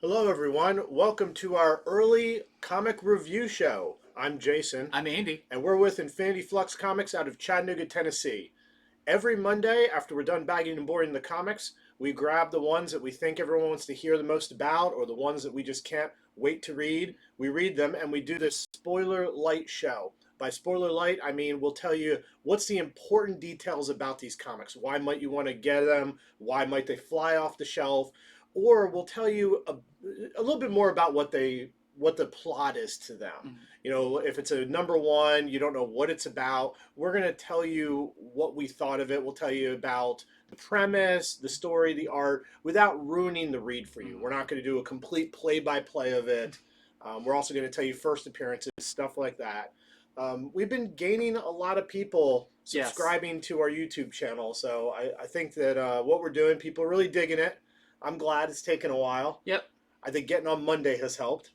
Hello, everyone. Welcome to our early comic review show. I'm Jason, I'm Andy. and we're with Infinity Flux Comics out of Chattanooga, Tennessee. Every Monday, after we're done bagging and boarding the comics, we grab the ones that we think everyone wants to hear the most about, or the ones that we just can't wait to read. We read them, and we do this spoiler light show. By spoiler light, I mean we'll tell you what's the important details about these comics. Why might you want to get them? Why might they fly off the shelf? Or we'll tell you a little bit more about what the plot is to them. Mhm. You know, if it's a number one, you don't know what it's about. We're going to tell you what we thought of it. We'll tell you about the premise, the story, the art, without ruining the read for you. We're not going to do a complete play by play of it. We're also going to tell you first appearances, stuff like that. We've been gaining a lot of people Yes. subscribing to our YouTube channel. So I think that what we're doing, people are really digging it. I'm glad it's taken a while. Yep. I think getting on Monday has helped.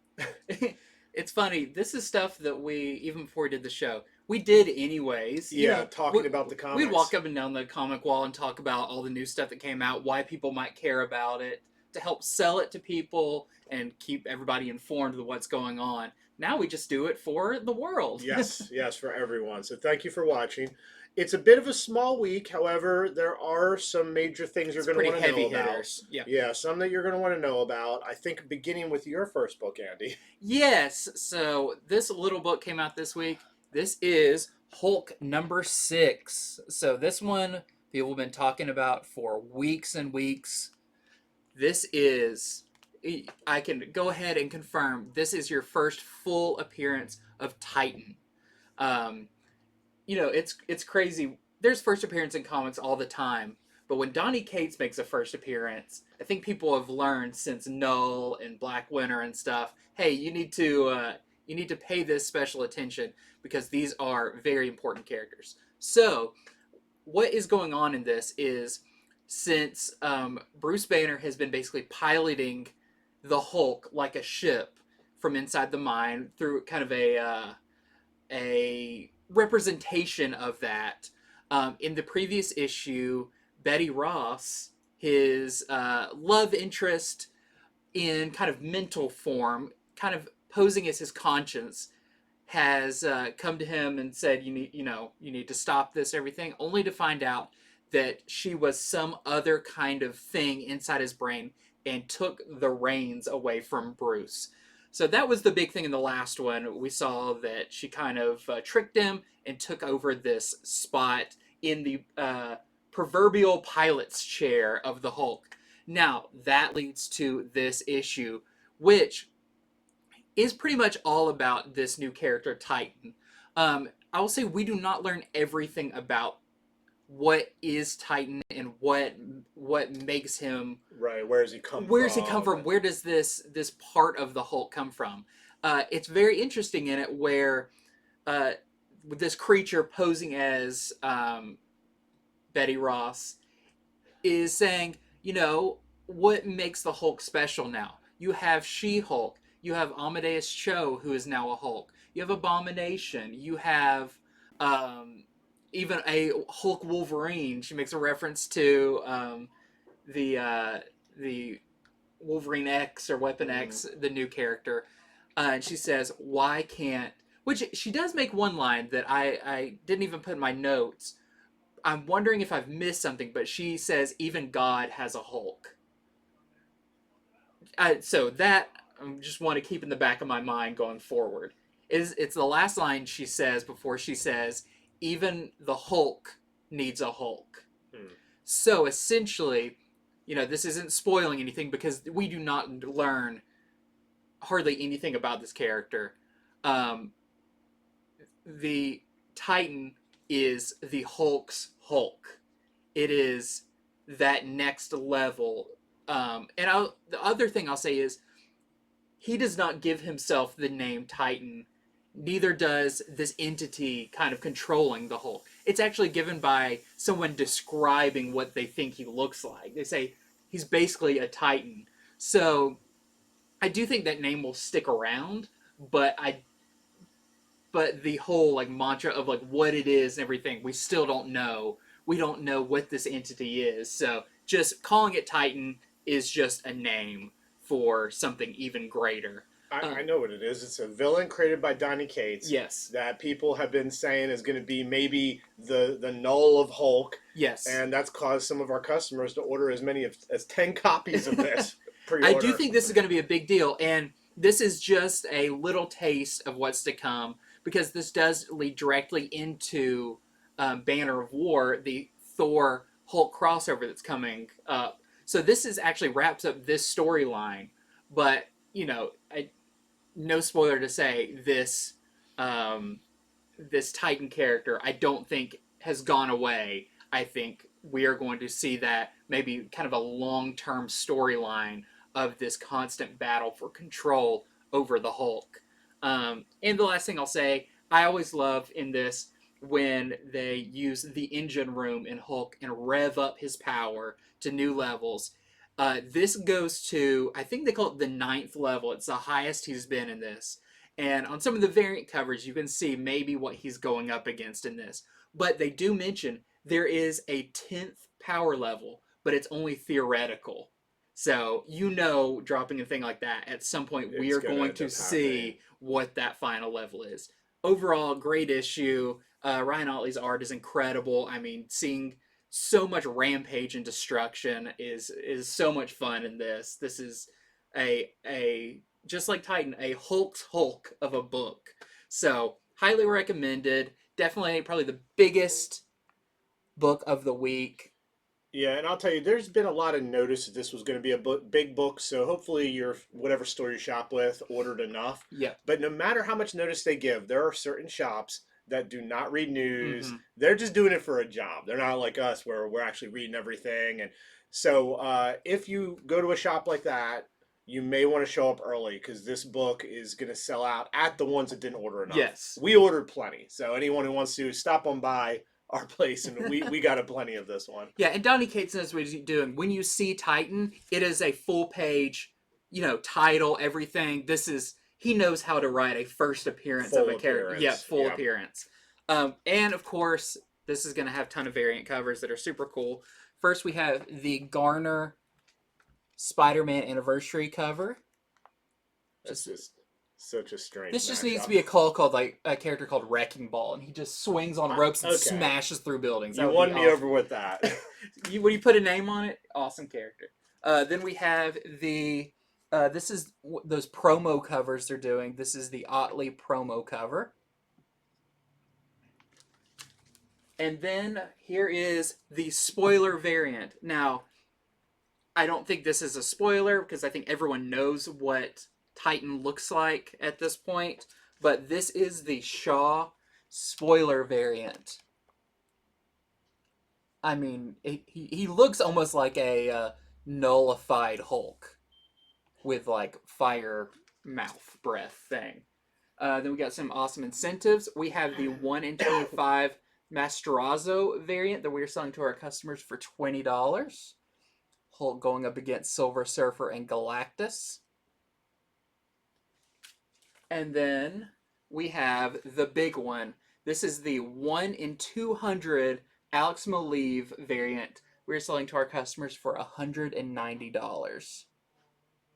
It's funny. This is stuff that even before we did the show, we did anyways. Yeah, talking about the We'd comics. walk up and down the comic wall and talk about all the new stuff that came out, why people might care about it, to help sell it to people and keep everybody informed of what's going on. Now we just do it for the world. Yes, yes, for everyone. So thank you for watching. It's a bit of a small week. However, there are some major things you're It's going to pretty want to know heavy about. hitters. Yeah. Yeah, some that you're going to want to know about. I think beginning with your first book, Andy. Yes. So this little book came out this week. This is Hulk #6. So this one people have been talking about for weeks and weeks. This is, I can go ahead and confirm, this is your first full appearance of Titan. Um, it's crazy. There's first appearance in comics all the time, but when Donny Cates makes a first appearance, I think people have learned since Null and Black Winter and stuff. Hey, you need to pay this special attention because these are very important characters. So, what is going on in this is since Bruce Banner has been basically piloting the Hulk like a ship from inside the mine through kind of a representation of that. In the previous issue, Betty Ross, his love interest in kind of mental form, kind of posing as his conscience, has come to him and said, you need to stop this, everything," only to find out that she was some other kind of thing inside his brain and took the reins away from Bruce. So that was the big thing in the last one. We saw that she kind of tricked him and took over this spot in the proverbial pilot's chair of the Hulk. Now, that leads to this issue, which is pretty much all about this new character, Titan. I will say we do not learn everything about what is Titan and what makes him. Right, where does he come Where from? does he come from? Where does this part of the Hulk come from? It's very interesting in it where with this creature posing as Betty Ross is saying, what makes the Hulk special now? You have She-Hulk. You have Amadeus Cho, who is now a Hulk. You have Abomination. You have even a Hulk Wolverine. She makes a reference to the Wolverine X or Weapon X, the new character. And she says, "Why can't?" Which she does make one line that I didn't even put in my notes. I'm wondering if I've missed something, but she says, "Even God has a Hulk." So that I just want to keep in the back of my mind going forward. It's the last line she says before she says, "Even the Hulk needs a Hulk." Hmm. So essentially, this isn't spoiling anything because we do not learn hardly anything about this character. Um, the Titan is the Hulk's Hulk. It is that next level. The other thing I'll say is he does not give himself the name Titan. Neither does this entity kind of controlling the Hulk. It's actually given by someone describing what they think he looks like. They say he's basically a Titan. So I do think that name will stick around, but the whole like mantra of like what it is and everything, we still don't know. We don't know what this entity is. So just calling it Titan is just a name for something even greater. I know what it is. It's a villain created by Donny Cates. Yes. That people have been saying is going to be maybe the null of Hulk. Yes. And that's caused some of our customers to order as many as 10 copies of this pre-order. I do think this is going to be a big deal, and this is just a little taste of what's to come, because this does lead directly into Banner of War, the Thor Hulk crossover that's coming up. So this is actually wraps up this storyline, but no spoiler to say this this Titan character I don't think has gone away. I think we are going to see that maybe kind of a long-term storyline of this constant battle for control over the Hulk. And the last thing I'll say, I always love in this when they use the engine room in Hulk and rev up his power to new levels. This goes to, I think they call it the 9th level. It's the highest he's been in this. And on some of the variant covers, you can see maybe what he's going up against in this. But they do mention there is a 10th power level, but it's only theoretical. So, dropping a thing like that, at some point we are going to see what that final level is. Overall, great issue. Ryan Otley's art is incredible. I mean, seeing so much rampage and destruction is so much fun in this. This is a just like Titan, a Hulk's Hulk of a book. So, highly recommended. Definitely probably the biggest book of the week. Yeah, and I'll tell you, there's been a lot of notice that this was going to be a big book, so hopefully your whatever store you shop with ordered enough. Yeah. But no matter how much notice they give, there are certain shops that do not read news. Mm-hmm. They're just doing it for a job. They're not like us where we're actually reading everything. And so if you go to a shop like that, you may want to show up early because this book is going to sell out at the ones that didn't order enough. Yes. We ordered plenty. So anyone who wants to stop on by our place, and we got a plenty of this one. Yeah, and Donny Cates knows what he's doing. When you see Titan, it is a full page, title, everything. He knows how to write a first appearance of a character. Yeah, full appearance. And of course, this is going to have a ton of variant covers that are super cool. First, we have the Garner Spider-Man anniversary cover. That's just such a strange. This just needs to be a called like a character called Wrecking Ball, and he just swings on ropes and smashes through buildings. You won me over with that. When you put a name on it, awesome character. Then we have the this is those promo covers they're doing. This is the Otley promo cover. And then here is the spoiler variant. Now, I don't think this is a spoiler because I think everyone knows what Titan looks like at this point, but this is the Shaw spoiler variant. I mean, he looks almost like a nullified Hulk with like fire mouth breath thing. Then we got some awesome incentives. We have the 1 in 25 Masterazzo variant that we're selling to our customers for $20. Hulk going up against Silver Surfer and Galactus. And then we have the big one. This is the 1 in 200 Alex Maleev variant. We're selling to our customers for $190.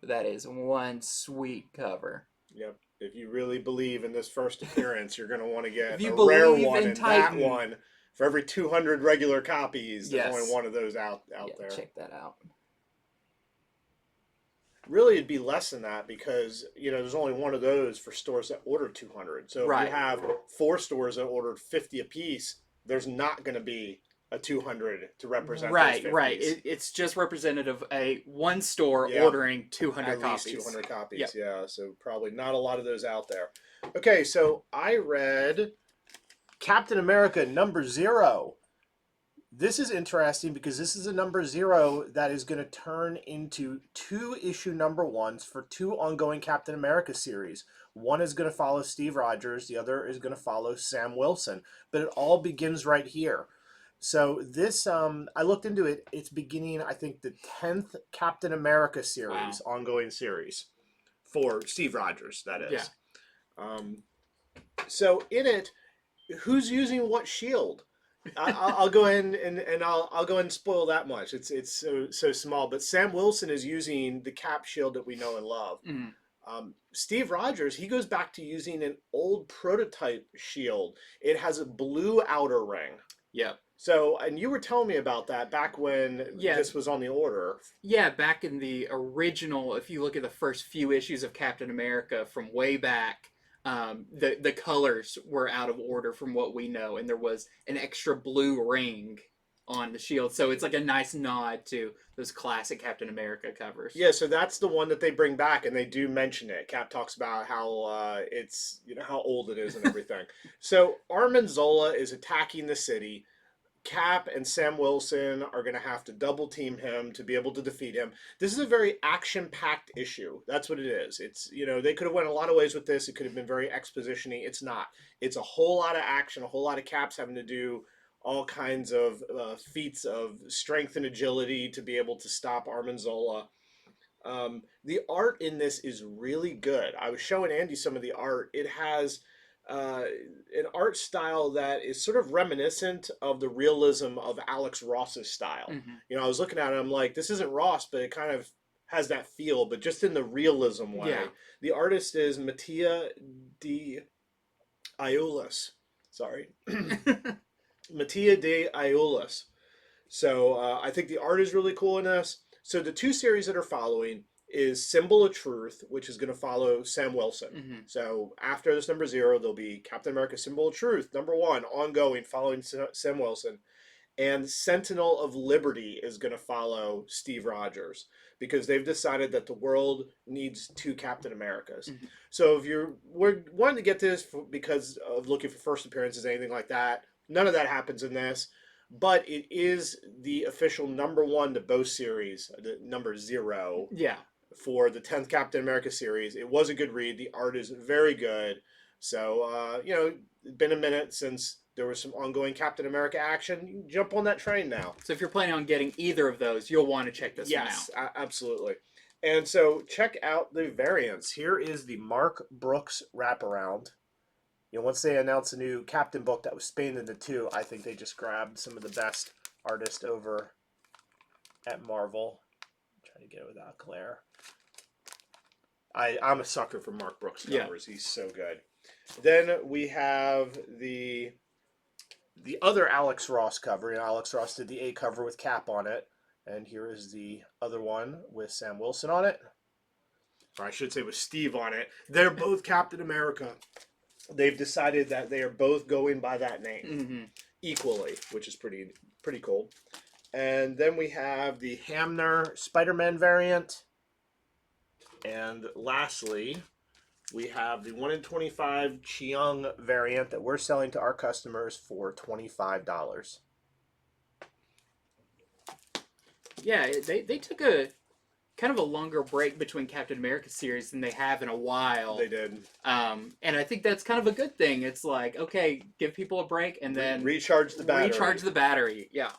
That is one sweet cover. Yep. If you really believe in this first appearance, you're going to want to get a rare one, and that one, for every 200 regular copies, there's only one of those out there. Check that out. Really, it'd be less than that because, there's only one of those for stores that ordered 200. So if you have 4 stores that ordered 50 apiece, there's not going to be a 200 to represent those 50s. Right. It's just representative of one store ordering 200 copies. At least 200 copies, So probably not a lot of those out there. Okay, so I read Captain America #0. This is interesting because this is a #0 that is going to turn into 2 issue #1s for 2 ongoing Captain America series. One is going to follow Steve Rogers. The other is going to follow Sam Wilson. But it all begins right here. So this, I looked into it. It's beginning, I think, the 10th Captain America series, ongoing series for Steve Rogers, that is. Yeah. So in it, who's using what shield? I'll go in and I'll go ahead and spoil that much. It's so small. But Sam Wilson is using the Cap shield that we know and love. Mm, Steve Rogers, he goes back to using an old prototype shield. It has a blue outer ring. yep. So, and you were telling me about that back when Yeah, this was on the order. yeah. Back in the original, if you look at the first few issues of Captain America from way back, the colors were out of order from what we know, and there was an extra blue ring on the shield. So it's like a nice nod to those classic Captain America covers. Yeah, so that's the one that they bring back, and they do mention it. Cap talks about how it's how old it is and everything. So Armin Zola is attacking the city. Cap and Sam Wilson are going to have to double team him to be able to defeat him. This is a very action-packed issue. That's what it is. It's, they could have went a lot of ways with this. It could have been very exposition-y. It's not. It's a whole lot of action, a whole lot of Caps having to do all kinds of feats of strength and agility to be able to stop Armin Zola. The art in this is really good. I was showing Andy some of the art. It has an art style that is sort of reminiscent of the realism of Alex Ross's style. Mm-hmm. I was looking at it, I'm like, this isn't Ross, but it kind of has that feel, but just in the realism way. Yeah. The artist is Mattia de Iulis. Sorry. Mattia de Iulis. So I think the art is really cool in this. So the two series that are following is Symbol of Truth, which is going to follow Sam Wilson. Mm-hmm. So after this number 0, there'll be Captain America Symbol of Truth, number 1, ongoing, following Sam Wilson. And Sentinel of Liberty is going to follow Steve Rogers because they've decided that the world needs 2 Captain Americas. Mm-hmm. So if we're wanting to get this because of looking for first appearances, anything like that, none of that happens in this. But it is the official number 1 to both series, the number 0. Yeah. For the 10th Captain America series. It was a good read. The art is very good. So, it's been a minute since there was some ongoing Captain America action. You can jump on that train now. So if you're planning on getting either of those, you'll want to check this one out. Yes, absolutely. And so check out the variants. Here is the Mark Brooks wraparound. Once they announced a new Captain book that was spanned into 2, I think they just grabbed some of the best artists over at Marvel. Trying to get it without glare. I'm a sucker for Mark Brooks covers. Yeah. He's so good. Then we have the other Alex Ross cover. Alex Ross did the A cover with Cap on it. And here is the other one with Sam Wilson on it. Or I should say with Steve on it. They're both Captain America. They've decided that they are both going by that name equally, which is pretty cool. And then we have the Hamner Spider-Man variant. And lastly, we have the 1 in 25 Cheung variant that we're selling to our customers for $25. Yeah, they took a kind of a longer break between Captain America series than they have in a while. They did. And I think that's kind of a good thing. It's like, okay, give people a break and then recharge the battery. Recharge the battery, yeah.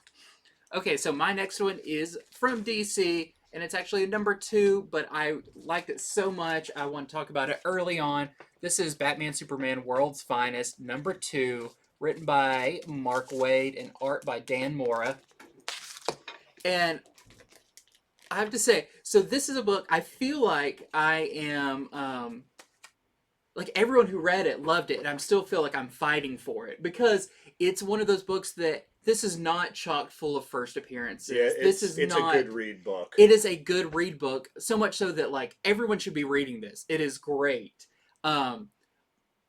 Okay, so my next one is from DC, and it's actually a number 2, but I liked it so much, I want to talk about it early on. This is Batman Superman World's Finest, number 2, written by Mark Waid and art by Dan Mora. And I have to say, so this is a book, I feel like I am, like everyone who read it loved it, and I still feel like I'm fighting for it, because it's one of those books that this is not chock full of first appearances. Yeah, it's a good read book. It is a good read book, so much so that like everyone should be reading this. It is great. And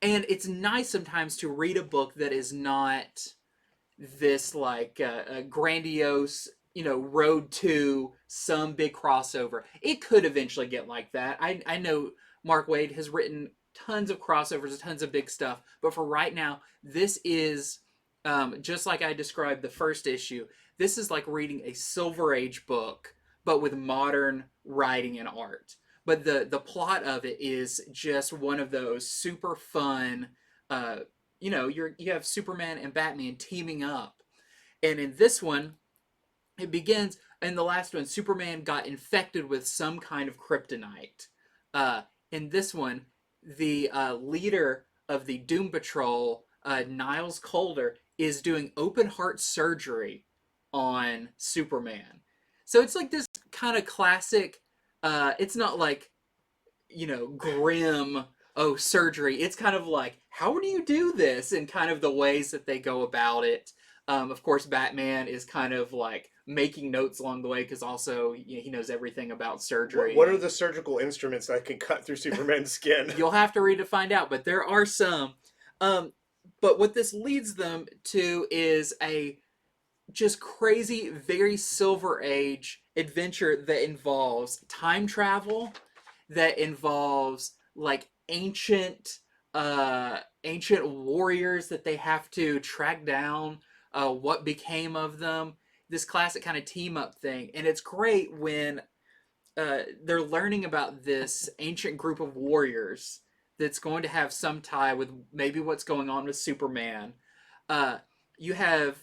it's nice sometimes to read a book that is not this like grandiose, road to some big crossover. It could eventually get like that. I know Mark Waid has written tons of crossovers, tons of big stuff, but for right now, this is just like I described the first issue, this is like reading a Silver Age book, but with modern writing and art. But the plot of it is just one of those super fun, you have Superman and Batman teaming up. And in this one, it begins, in the last one, Superman got infected with some kind of kryptonite. In this one, the leader of the Doom Patrol, Niles Calder, is doing open heart surgery on Superman. So it's like this kind of classic. It's not like, grim, oh, surgery. It's kind of like, how do you do this, and kind of the ways that they go about it. Of course, Batman is kind of like making notes along the way, because also, he knows everything about surgery. What are the surgical instruments that can cut through Superman's skin? You'll have to read to find out, but there are some. But what this leads them to is a just crazy, very Silver Age adventure that involves time travel, that involves like ancient warriors that they have to track down, what became of them. This classic kind of team up thing, and it's great when they're learning about this ancient group of warriors that's going to have some tie with maybe what's going on with Superman. You have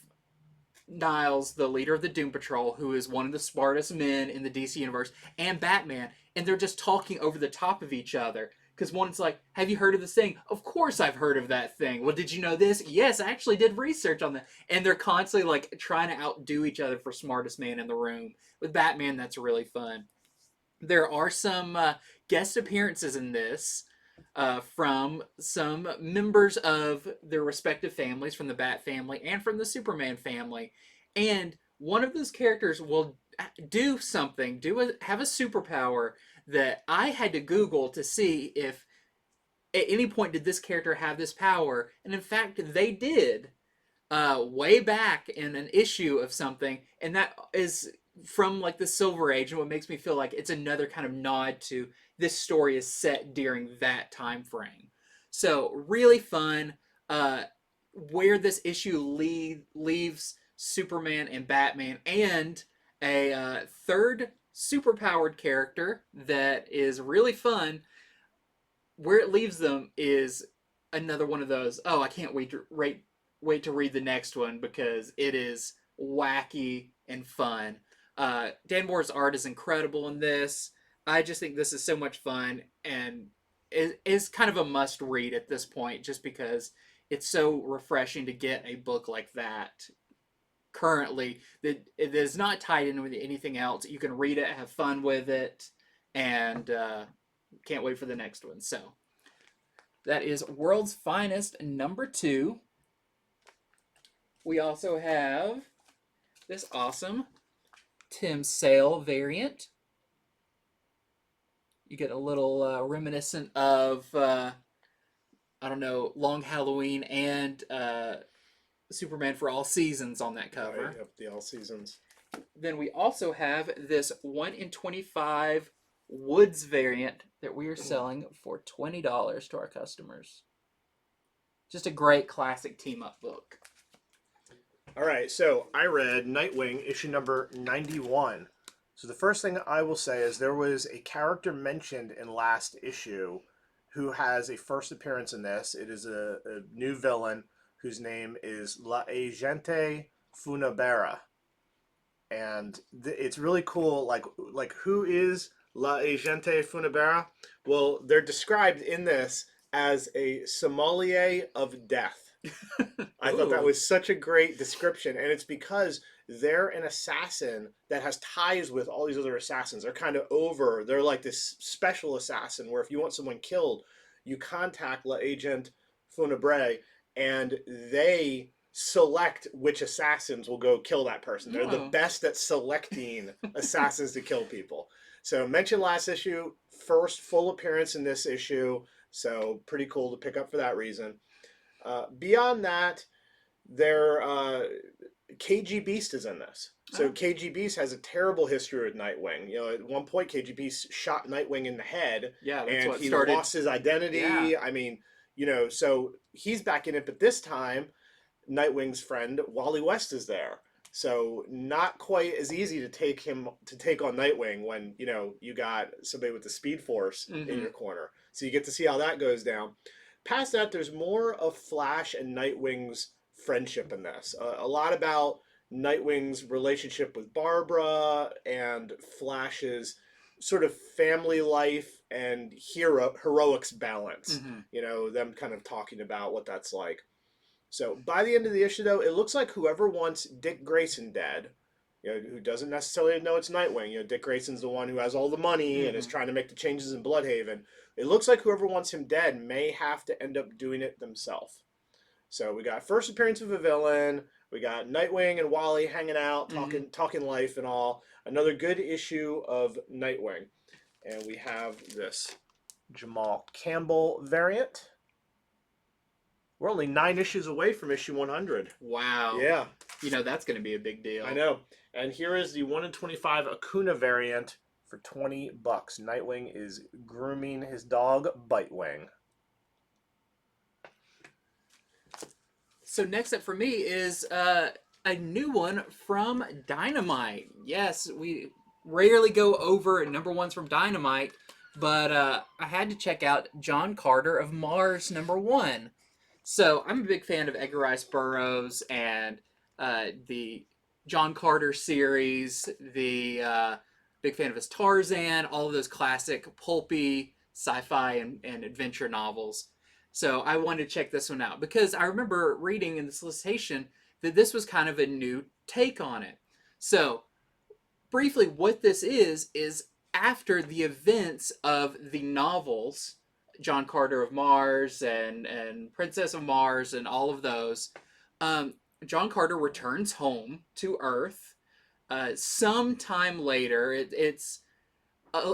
Niles, the leader of the Doom Patrol, who is one of the smartest men in the DC universe, and Batman, and they're just talking over the top of each other. Because one's like, have you heard of this thing? Of course I've heard of that thing. Well, did you know this? Yes, I actually did research on that. And they're constantly like trying to outdo each other for smartest man in the room. With Batman, that's really fun. There are some guest appearances in this from some members of their respective families, from the Bat family and from the Superman family. And one of those characters will do something, have a superpower that I had to Google to see if at any point did this character have this power. And in fact, they did, way back in an issue of something. And that is from like the Silver Age, and what makes me feel like it's another kind of nod to this story is set during that time frame. So really fun. Where this issue leaves Superman and Batman, and a third superpowered character that is really fun. Where it leaves them is another one of those. Oh, I can't wait to read the next one, because it is wacky and fun. Dan Moore's art is incredible in this. I just think this is so much fun, and is kind of a must read at this point, just because it's so refreshing to get a book like that currently that it is not tied in with anything else. You can read it, have fun with it, and can't wait for the next one. So that is World's Finest #2. We also have this awesome Tim Sale variant. You get a little reminiscent of, Long Halloween and Superman for All Seasons on that cover. Right, yep, the All Seasons. Then we also have this 1 in 25 Woods variant that we are selling for $20 to our customers. Just a great classic team-up book. All right, so I read Nightwing issue number 91. So the first thing I will say is there was a character mentioned in last issue who has a first appearance in this. It is a new villain whose name is La Agente Funebera. And it's really cool, like who is La Agente Funebera? Well, they're described in this as a sommelier of death. I thought that was such a great description, and it's because they're an assassin that has ties with all these other assassins. They're like this special assassin where if you want someone killed, you contact La Agent Funebra, and they select which assassins will go kill that person. They're the best at selecting assassins to kill people. So mentioned last issue, first full appearance in this issue, so pretty cool to pick up for that reason. Beyond that, KG Beast is in this. So KG Beast has a terrible history with Nightwing. At one point, KG Beast shot Nightwing in the head, and he lost his identity. Yeah. I mean, so he's back in it, but this time, Nightwing's friend Wally West is there. So not quite as easy to take on Nightwing when you got somebody with the Speed Force in your corner. So you get to see how that goes down. Past that, there's more of Flash and Nightwing's friendship in this. A lot about Nightwing's relationship with Barbara and Flash's sort of family life and heroics balance. Them kind of talking about what that's like. So by the end of the issue, though, it looks like whoever wants Dick Grayson dead, who doesn't necessarily know it's Nightwing. Dick Grayson's the one who has all the money and is Mm-hmm. trying to make the changes in Bloodhaven. It looks like whoever wants him dead may have to end up doing it themselves. So we got first appearance of a villain. We got Nightwing and Wally hanging out, Mm-hmm. talking life and all. Another good issue of Nightwing, and we have this Jamal Campbell variant. We're only 9 issues away from issue 100. Wow. Yeah, That's going to be a big deal. I know. And here is the 1 in 25 Acuna variant for $20. Nightwing is grooming his dog Bitewing. So next up for me is a new one from Dynamite. Yes, we rarely go over number ones from Dynamite, but I had to check out John Carter of Mars #1. So I'm a big fan of Edgar Rice Burroughs and the John Carter series, the big fan of his Tarzan, all of those classic pulpy sci-fi and adventure novels. So I wanted to check this one out because I remember reading in the solicitation that this was kind of a new take on it. So briefly, what this is after the events of the novels, John Carter of Mars and Princess of Mars and all of those, John Carter returns home to Earth. Sometime later, it's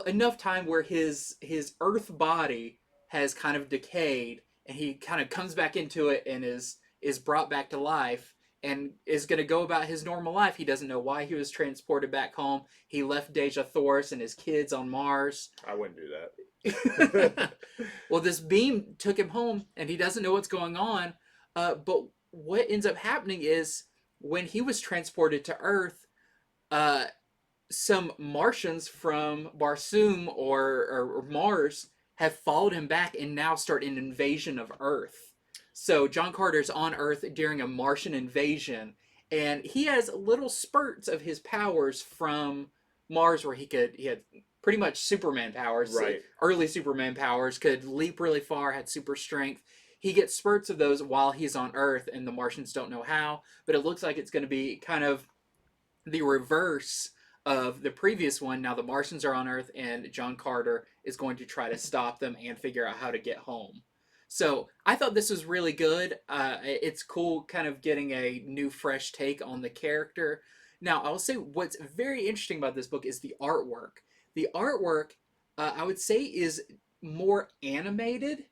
enough time where his Earth body has kind of decayed, and he kind of comes back into it and is brought back to life and is going to go about his normal life. He doesn't know why he was transported back home. He left Deja Thoris and his kids on Mars. I wouldn't do that. Well, this beam took him home, and he doesn't know what's going on. But what ends up happening is when he was transported to Earth, some Martians from Barsoom or Mars have followed him back and now start an invasion of Earth. So John Carter's on Earth during a Martian invasion, and he has little spurts of his powers from Mars where he had pretty much Superman powers, right? Early Superman powers, could leap really far, had super strength. He gets spurts of those while he's on Earth, and the Martians don't know how, but it looks like it's going to be kind of the reverse of the previous one. Now the Martians are on Earth, and John Carter is going to try to stop them and figure out how to get home. So I thought this was really good. It's cool kind of getting a new, fresh take on the character. Now, I'll say what's very interesting about this book is the artwork. The artwork, I would say, is more animated.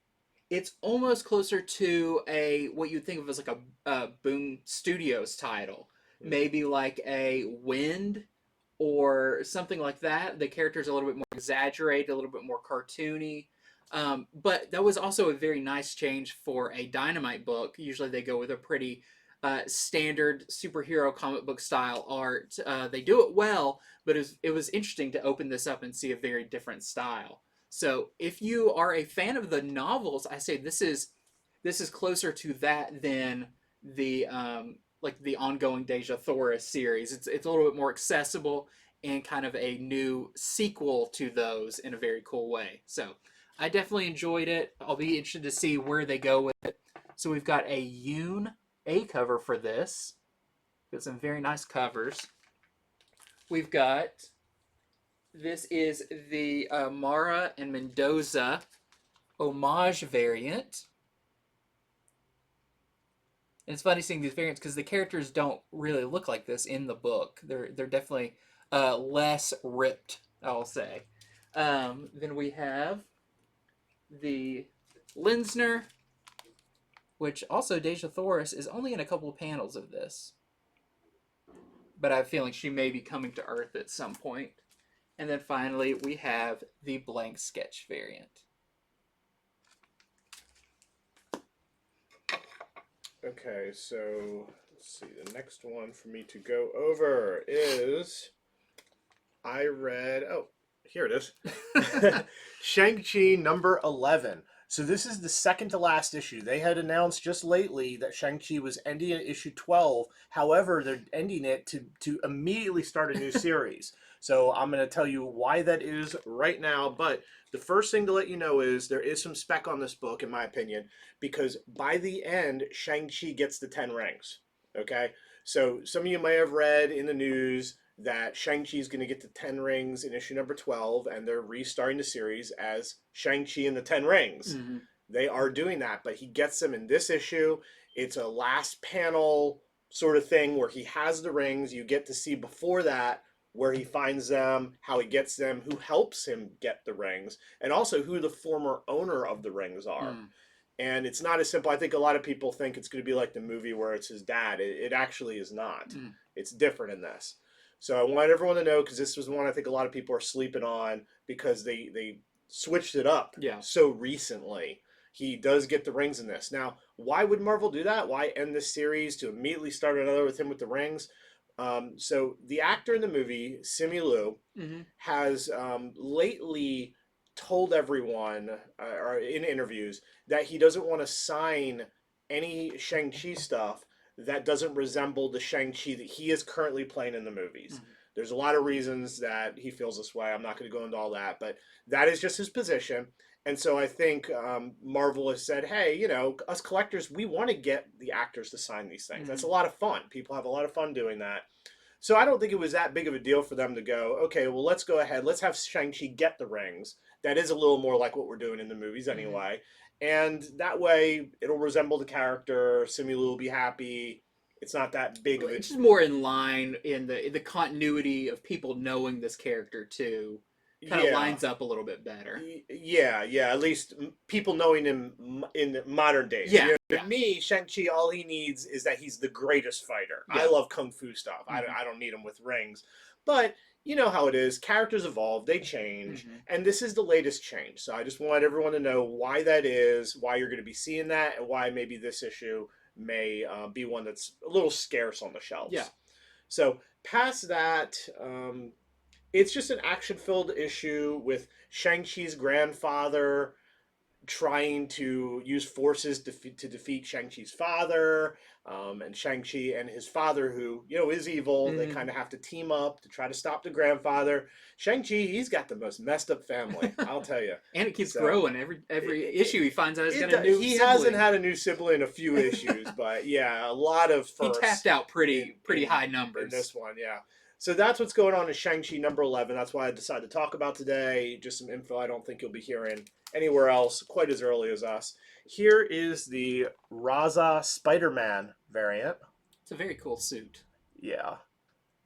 It's almost closer to what you'd think of as like a Boom Studios title. Maybe like a Wind or something like that. The character's a little bit more exaggerated, a little bit more cartoony. But that was also a very nice change for a Dynamite book. Usually they go with a pretty standard superhero comic book style art. They do it well, but it was interesting to open this up and see a very different style. So if you are a fan of the novels, I say this is closer to that than the like the ongoing Deja Thoris series. It's a little bit more accessible and kind of a new sequel to those in a very cool way. So I definitely enjoyed it. I'll be interested to see where they go with it. So we've got a Yoon A cover for this. Got some very nice covers. We've got, this is the Mara and Mendoza homage variant. And it's funny seeing these variants because the characters don't really look like this in the book. They're definitely less ripped, I'll say. Then we have the Linsner, which also Deja Thoris is only in a couple of panels of this. But I have a feeling she may be coming to Earth at some point. And then finally, we have the blank sketch variant. Okay, so let's see. The next one for me to go over is I read. Oh, here it is. Shang-Chi number 11. So this is the second to last issue. They had announced just lately that Shang-Chi was ending at issue 12. However, they're ending it to immediately start a new series. So I'm going to tell you why that is right now. But the first thing to let you know is there is some spec on this book, in my opinion, because by the end, Shang-Chi gets the 10 rings. Okay? So some of you may have read in the news that Shang-Chi is going to get the 10 rings in issue number 12, and they're restarting the series as Shang-Chi and the 10 rings. Mm-hmm. They are doing that, but he gets them in this issue. It's a last panel sort of thing where he has the rings. You get to see before that where he finds them, how he gets them, who helps him get the rings, and also who the former owner of the rings are. Mm. And it's not as simple. I think a lot of people think it's going to be like the movie where it's his dad. It actually is not. Mm. It's different in this. So I want everyone to know, because this was one I think a lot of people are sleeping on because they switched it up so recently. He does get the rings in this. Now, why would Marvel do that? Why end this series to immediately start another with him with the rings? So the actor in the movie, Simu Mm-hmm. has lately told everyone or in interviews that he doesn't want to sign any Shang-Chi stuff that doesn't resemble the Shang-Chi that he is currently playing in the movies. Mm-hmm. There's a lot of reasons that he feels this way. I'm not going to go into all that, but that is just his position. And so I think Marvel has said, hey, you know, us collectors, we want to get the actors to sign these things. Mm-hmm. That's a lot of fun. People have a lot of fun doing that. So I don't think it was that big of a deal for them to go, okay, well, let's go ahead. Let's have Shang-Chi get the rings. That is a little more like what we're doing in the movies anyway. Mm-hmm. And that way, it'll resemble the character. Simu will be happy. It's not that big of a... It's just more in line in the continuity of people knowing this character, too. Kind of lines up a little bit better. Yeah. At least people knowing him in the modern days. Yeah. You know, to me, Shang-Chi, all he needs is that he's the greatest fighter. Yeah. I love kung fu stuff. Mm-hmm. I don't need him with rings. But you know how it is. Characters evolve. They change. Mm-hmm. And this is the latest change. So I just want everyone to know why that is, why you're going to be seeing that, and why maybe this issue may be one that's a little scarce on the shelves. Yeah. So past that... it's just an action-filled issue with Shang-Chi's grandfather trying to use forces to defeat Shang-Chi's father, and Shang-Chi and his father, who, you know, is evil. Mm-hmm. They kind of have to team up to try to stop the grandfather. Shang-Chi, he's got the most messed up family, I'll tell you. And it keeps growing. Every issue he finds out he's got a new sibling. He hasn't had a new sibling in a few issues, but yeah, a lot of firsts. He tapped out pretty high numbers. In this one, yeah. So that's what's going on in Shang-Chi number 11. That's why I decided to talk about today. Just some info I don't think you'll be hearing anywhere else quite as early as us. Here is the Raza Spider-Man variant. It's a very cool suit. Yeah.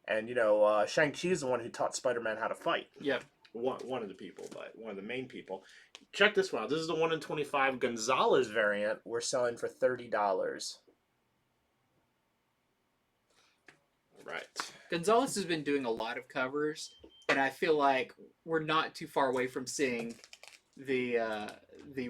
And, you know, Shang-Chi is the one who taught Spider-Man how to fight. Yep. One of the people, but one of the main people. Check this one out. This is the 1 in 25 Gonzalez variant. We're selling for $30. Right. Gonzalez has been doing a lot of covers, and I feel like we're not too far away from seeing the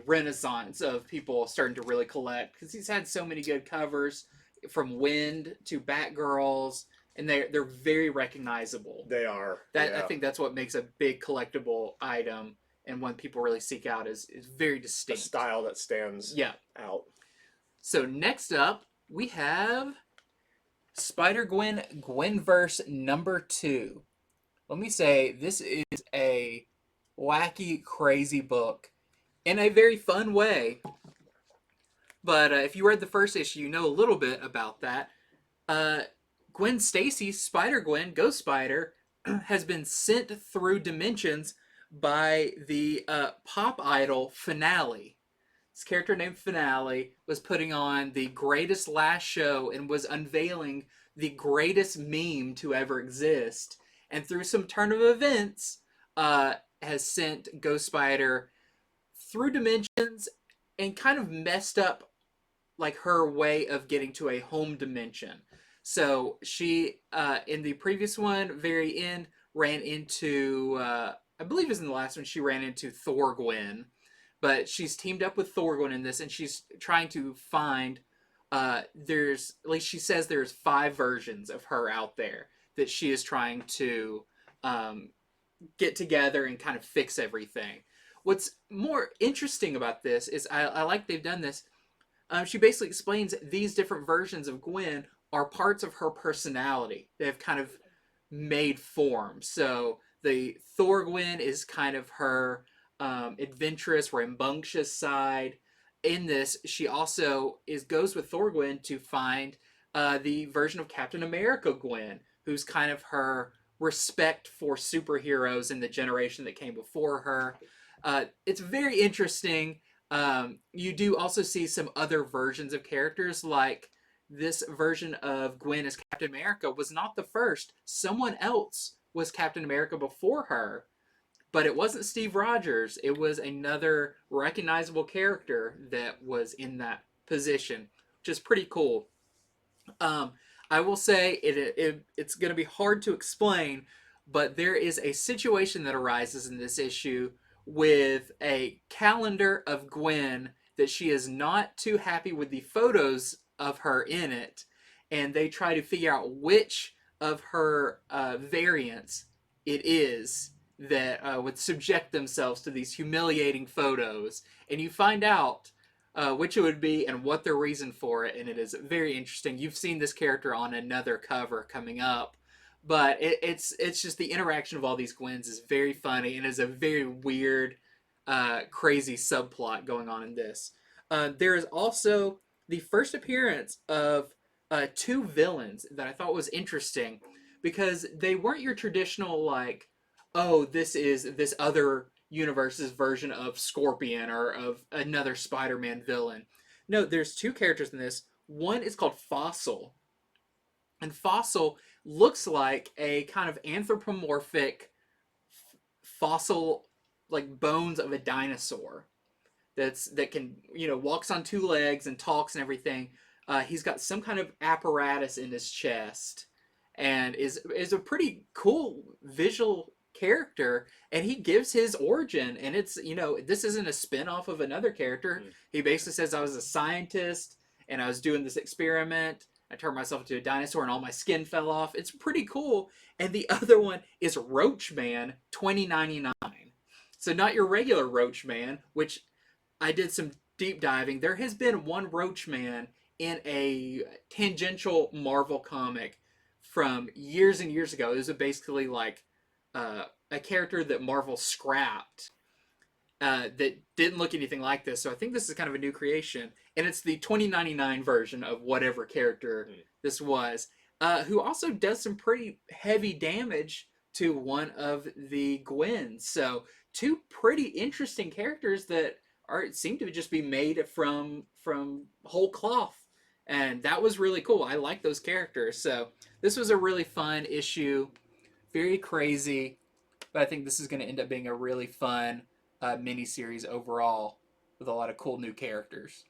renaissance of people starting to really collect, because he's had so many good covers, from Wind to Batgirls, and they're very recognizable. They are. I think that's what makes a big collectible item, and one people really seek out is very distinct. A style that stands out. So next up, we have SpiderGwen Gwenverse number 2. Let me say, this is a wacky, crazy book in a very fun way. But if you read the first issue, you know a little bit about that. Gwen Stacy, Spider-Gwen, Ghost Spider, has been sent through dimensions by the pop idol Finale. This character named Finale was putting on the greatest last show and was unveiling the greatest meme to ever exist. And through some turn of events, has sent Ghost Spider through dimensions and kind of messed up like her way of getting to a home dimension. So she, in the previous one, very end, ran into, I believe it was in the last one, she ran into Thor-Gwen. But she's teamed up with Thor-Gwen in this, and she's trying to find, at least she says there's 5 versions of her out there that she is trying to get together and kind of fix everything. What's more interesting about this is, I like they've done this, she basically explains these different versions of Gwen are parts of her personality. They've kind of made form. So the Thor-Gwen is kind of her adventurous, rambunctious side. In this, she also goes with Thor-Gwen to find the version of Captain America Gwen, who's kind of her respect for superheroes in the generation that came before her. It's very interesting. You do also see some other versions of characters, like this version of Gwen as Captain America was not the first. Someone else was Captain America before her, but it wasn't Steve Rogers. It was another recognizable character that was in that position, which is pretty cool. Um, I will say it's going to be hard to explain, but there is a situation that arises in this issue with a calendar of Gwen that she is not too happy with the photos of her in it, and they try to figure out which of her variants it is that would subject themselves to these humiliating photos, and you find out which it would be and what the reason for it, and it is very interesting. You've seen this character on another cover coming up, but it's just the interaction of all these Gwens is very funny and is a very weird, crazy subplot going on in this. There is also the first appearance of two villains that I thought was interesting because they weren't your traditional like, oh, this is this other universe's version of Scorpion or of another Spider-Man villain. No, there's two characters in this. One is called Fossil, and Fossil looks like a kind of anthropomorphic fossil, like bones of a dinosaur that can walks on two legs and talks and everything. He's got some kind of apparatus in his chest, and is a pretty cool visual character, and he gives his origin, and it's this isn't a spin-off of another character. He basically says, I was a scientist and I was doing this experiment. I turned myself into a dinosaur and all my skin fell off. It's pretty cool. And the other one is Roach Man 2099. So not your regular Roach Man, which I did some deep diving. There has been one Roach Man in a tangential Marvel comic from years and years ago. It was basically like a character that Marvel scrapped that didn't look anything like this. So I think this is kind of a new creation, and it's the 2099 version of whatever character this was, who also does some pretty heavy damage to one of the Gwens. So two pretty interesting characters that seem to just be made from whole cloth, and that was really cool. I like those characters. So this was a really fun issue, very crazy, but I think this is going to end up being a really fun mini-series overall with a lot of cool new characters.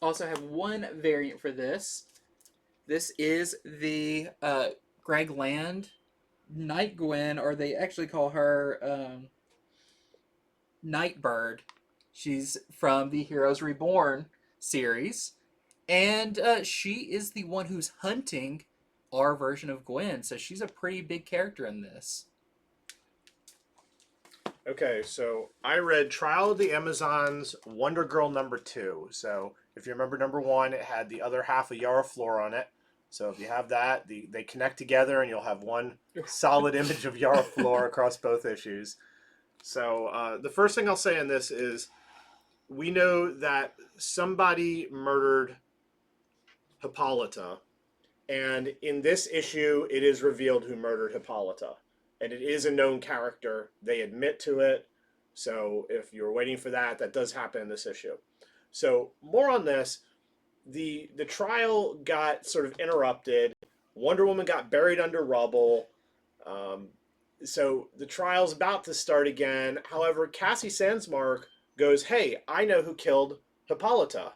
Also have one variant for this. This is the Greg Land Nightwing, or they actually call her Nightbird. She's from the Heroes Reborn series, and she is the one who's hunting our version of Gwen, so she's a pretty big character in this. Okay, so I read Trial of the Amazons Wonder Girl #2. So if you remember #1, it had the other half of Yara Flor on it. So if you have that, they connect together and you'll have one solid image of Yara Flor across both issues. So the first thing I'll say in this is we know that somebody murdered Hippolyta. And in this issue, it is revealed who murdered Hippolyta. And it is a known character. They admit to it. So if you're waiting for that, that does happen in this issue. So more on this. The trial got sort of interrupted. Wonder Woman got buried under rubble. So the trial's about to start again. However, Cassie Sandsmark goes, hey, I know who killed Hippolyta.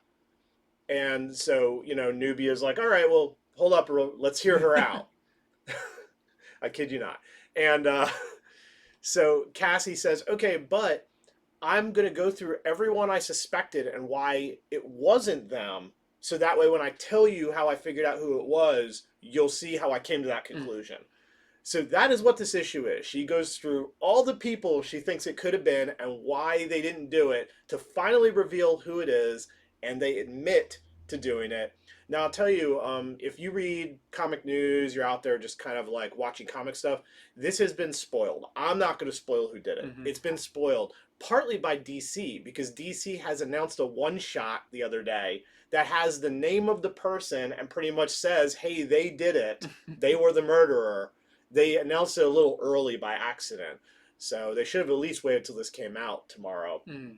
And so, Nubia's like, all right, well, hold up, let's hear her out. I kid you not. And so Cassie says, okay, but I'm going to go through everyone I suspected and why it wasn't them. So that way, when I tell you how I figured out who it was, you'll see how I came to that conclusion. So that is what this issue is. She goes through all the people she thinks it could have been and why they didn't do it to finally reveal who it is. And they admit to doing it. Now I'll tell you, if you read comic news, you're out there just kind of like watching comic stuff. This has been spoiled. I'm not going to spoil who did it. Mm-hmm. It's been spoiled partly by DC because DC has announced a one shot the other day that has the name of the person and pretty much says, "Hey, they did it. They were the murderer." They announced it a little early by accident, so they should have at least waited till this came out tomorrow. Mm.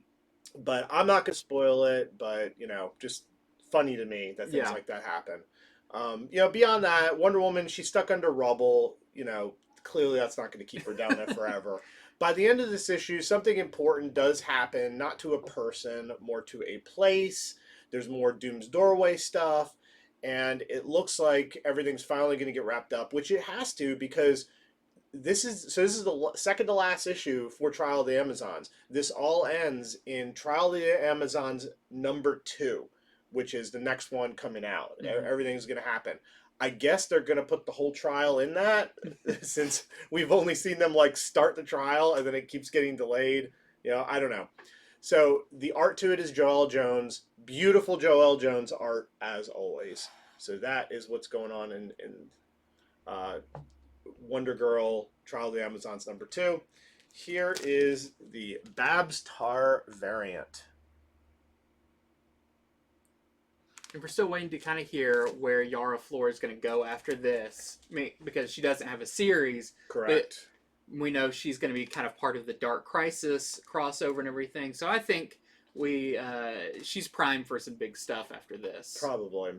But I'm not gonna spoil it. But just funny to me that things Yeah. like that happen. Beyond that, Wonder Woman, she's stuck under rubble. Clearly that's not going to keep her down there forever. By the end of this issue, something important does happen, not to a person, more to a place. There's more Doom's Doorway stuff, and it looks like everything's finally going to get wrapped up, which it has to because this is the second to last issue for Trial of the Amazons. This all ends in Trial of the Amazons #2, which is the next one coming out. Mhm. Everything's going to happen. I guess they're going to put the whole trial in that since we've only seen them like start the trial and then it keeps getting delayed. I don't know. So the art to it is Joel Jones. Beautiful Joel Jones art as always. So that is what's going on in uh, Wonder Girl Trial of the Amazons #2. Here is the Babs Tar variant. And we're still waiting to kind of hear where Yara Flor is going to go after this, because she doesn't have a series. Correct. But we know she's going to be kind of part of the Dark Crisis crossover and everything. So I think she's primed for some big stuff after this. Probably.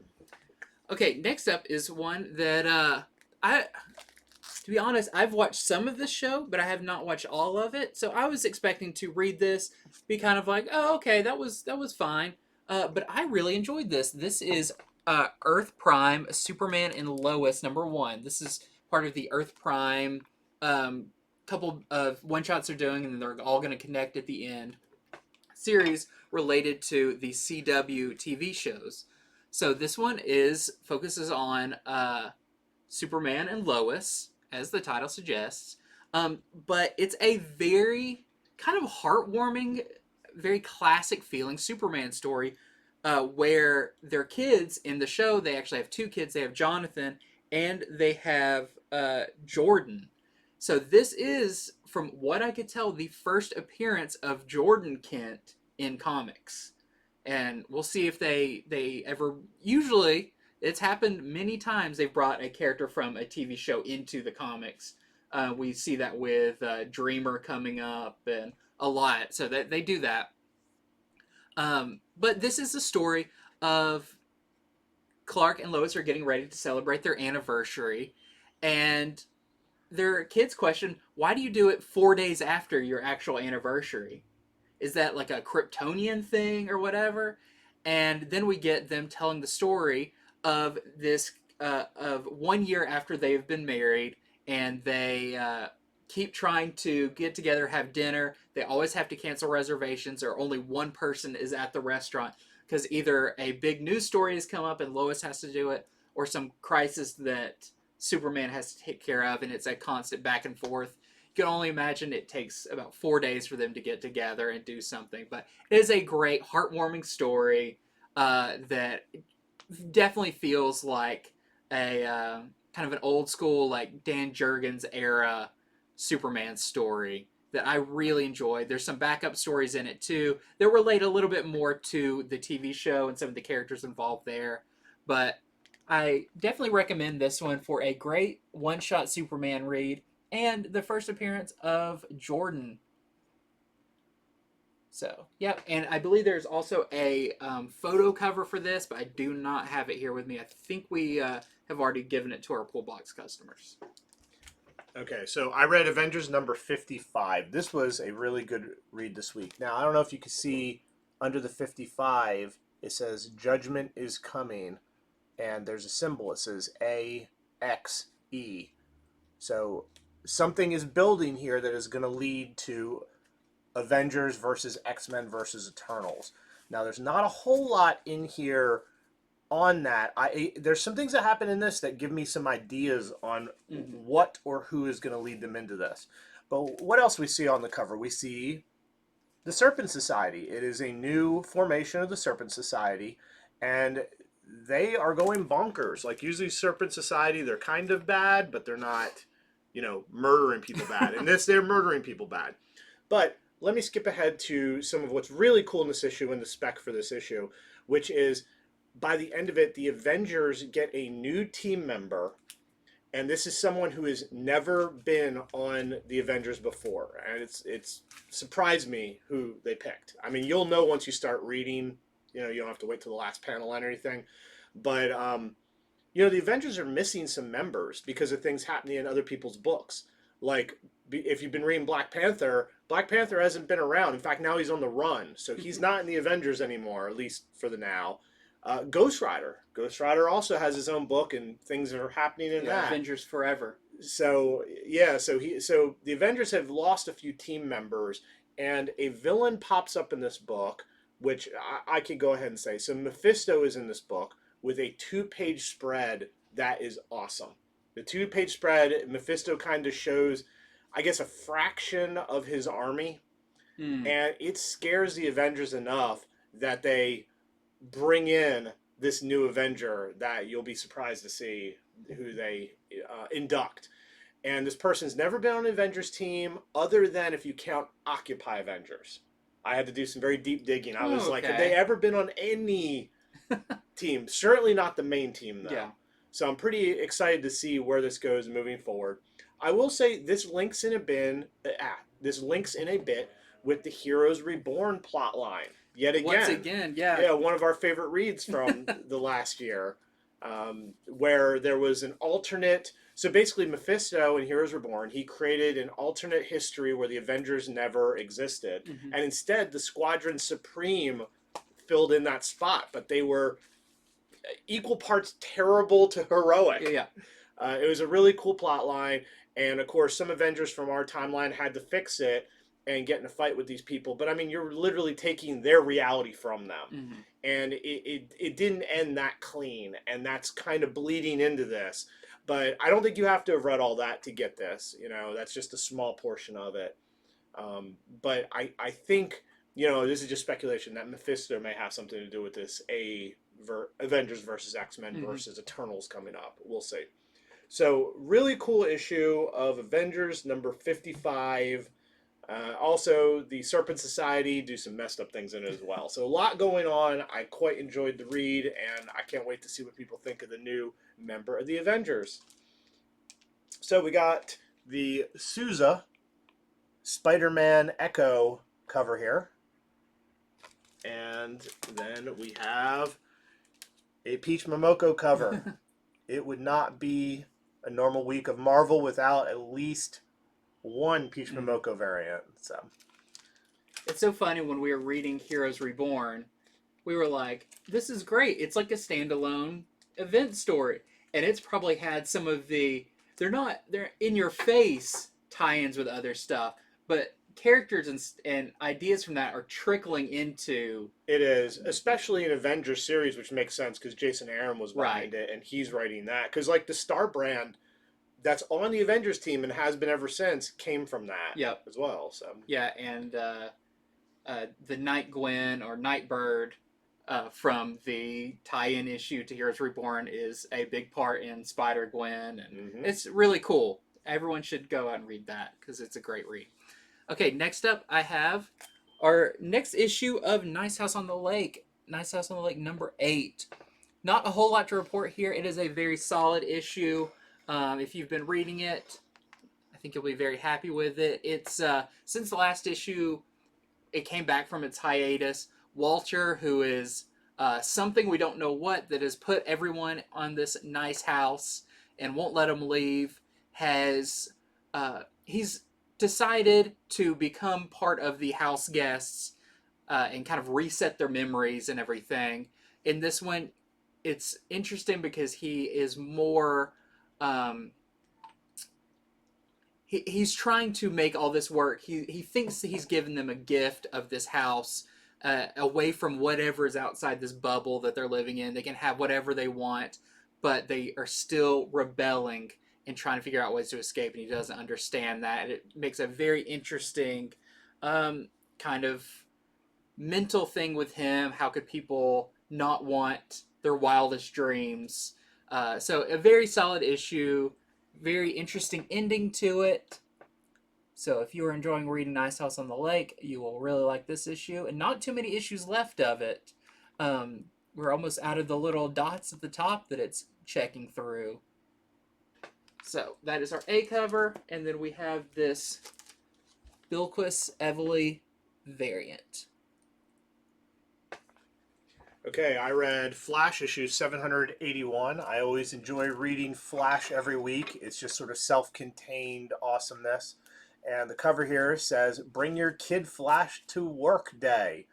Okay, next up is one that to be honest, I've watched some of this show, but I have not watched all of it. So I was expecting to read this, be kind of like, oh, okay, that was fine. But I really enjoyed this. This is Earth Prime, Superman and Lois #1. This is part of the Earth Prime couple of one-shots they're doing, and they're all going to connect at the end. Series related to the CW TV shows. So this one focuses on Superman and Lois, as the title suggests. But it's a very kind of heartwarming, very classic feeling Superman story where their kids in the show, they actually have two kids. They have Jonathan and they have Jordan. So this is, from what I could tell, the first appearance of Jordan Kent in comics. And we'll see if they ever... Usually, it's happened many times they've brought a character from a TV show into the comics. We see that with Dreamer coming up and a lot. So they do that. But this is a story of Clark and Lois are getting ready to celebrate their anniversary. And their kids question, why do you do it 4 days after your actual anniversary? Is that like a Kryptonian thing or whatever? And then we get them telling the story of this, of 1 year after they have been married, and they keep trying to get together, have dinner. They always have to cancel reservations, or only one person is at the restaurant because either a big news story has come up and Lois has to do it, or some crisis that Superman has to take care of, and it's a constant back and forth. You can only imagine it takes about 4 days for them to get together and do something. But it is a great, heartwarming story that definitely feels like a kind of an old school, like Dan Jurgens era Superman story that I really enjoyed. There's some backup stories in it too that relate a little bit more to the TV show and some of the characters involved there. But I definitely recommend this one for a great one-shot Superman read and the first appearance of Jordan. So, yeah, and I believe there's also a photo cover for this, but I do not have it here with me. I think we have already given it to our pull box customers. Okay, so I read Avengers #55. This was a really good read this week. Now, I don't know if you can see under the 55, it says Judgment is Coming, and there's a symbol. It says AXE. So something is building here that is going to lead to Avengers versus X-Men versus Eternals. Now, there's not a whole lot in here on that. There's some things that happen in this that give me some ideas on what or who is going to lead them into this. But what else we see on the cover? We see the Serpent Society. It is a new formation of the Serpent Society, and they are going bonkers. Like usually Serpent Society, they're kind of bad, but they're not, murdering people bad. In this, they're murdering people bad. But let me skip ahead to some of what's really cool in this issue and the spec for this issue, which is by the end of it, the Avengers get a new team member, and this is someone who has never been on the Avengers before, and it's surprised me who they picked. I mean, you'll know once you start reading. You don't have to wait till the last panel and everything, but the Avengers are missing some members because of things happening in other people's books. Like if you've been reading Black Panther hasn't been around. In fact, now he's on the run, so he's not in the Avengers anymore, at least for the now. Ghost Rider also has his own book, and things are happening in that. Avengers Forever. So the Avengers have lost a few team members, and a villain pops up in this book, which I could go ahead and say. So Mephisto is in this book with a 2-page spread that is awesome. The 2-page spread, Mephisto kind of shows, I guess, a fraction of his army, and it scares the Avengers enough that they bring in this new Avenger that you'll be surprised to see who they induct. And this person's never been on an Avengers team other than if you count Occupy Avengers. I had to do some very deep digging. I was like, have they ever been on any team? Certainly not the main team, though. Yeah. So I'm pretty excited to see where this goes moving forward. I will say this links in a bit with the Heroes Reborn plotline. Yet again. Once again, yeah. Yeah, one of our favorite reads from the last year, where there was an alternate. So basically, Mephisto in Heroes Reborn, he created an alternate history where the Avengers never existed, and instead the Squadron Supreme filled in that spot, but they were equal parts terrible to heroic. Yeah. It was a really cool plot line, and of course, some Avengers from our timeline had to fix it and get in a fight with these people. But I mean, you're literally taking their reality from them, and it didn't end that clean, and that's kind of bleeding into this. But I don't think you have to have read all that to get this. That's just a small portion of it. But I think, this is just speculation, that Mephisto may have something to do with this Avengers versus X-Men versus Eternals coming up. We'll see. So really cool issue of Avengers number 55. Also, the Serpent Society do some messed up things in it as well. So a lot going on. I quite enjoyed the read, and I can't wait to see what people think of the new member of the Avengers. So we got the Sousa Spider-Man Echo cover here. And then we have a Peach Momoko cover. It would not be a normal week of Marvel without at least one Peach Momoko variant. So it's so funny, when we were reading Heroes Reborn, we were like, this is great. It's like a standalone event story. And it's probably had some of they're in your face tie-ins with other stuff, but characters and ideas from that are trickling into it is, especially in Avengers series, which makes sense because Jason Aaron was behind it, and he's writing that. Because like the Star brand that's on the Avengers team and has been ever since came from that as well. So yeah, and the Nightgwen or Nightbird from the tie-in issue to Heroes Reborn is a big part in SpiderGwen, and it's really cool. Everyone should go out and read that because it's a great read. Okay, next up I have our next issue of Nice House on the Lake. Nice House on the Lake number 8. Not a whole lot to report here. It is a very solid issue. If you've been reading it, I think you'll be very happy with it. It's since the last issue, it came back from its hiatus. Walter, who is something we don't know what, that has put everyone on this nice house and won't let them leave, he's decided to become part of the house guests and kind of reset their memories and everything. In this one, it's interesting because he is more... he's trying to make all this work. He thinks that he's given them a gift of this house away from whatever is outside this bubble that they're living in. They can have whatever they want, but they are still rebelling and trying to figure out ways to escape, and he doesn't understand that. It makes a very interesting kind of mental thing with him. How could people not want their wildest dreams. So a very solid issue, very interesting ending to it. So if you are enjoying reading Ice House on the Lake, you will really like this issue, and not too many issues left of it. We're almost out of the little dots at the top that it's checking through. So that is our A cover, and then we have this Bilquis Evely variant. Okay, I read Flash issue 781. I always enjoy reading Flash every week. It's just sort of self-contained awesomeness. And the cover here says, "Bring your kid Flash to work day."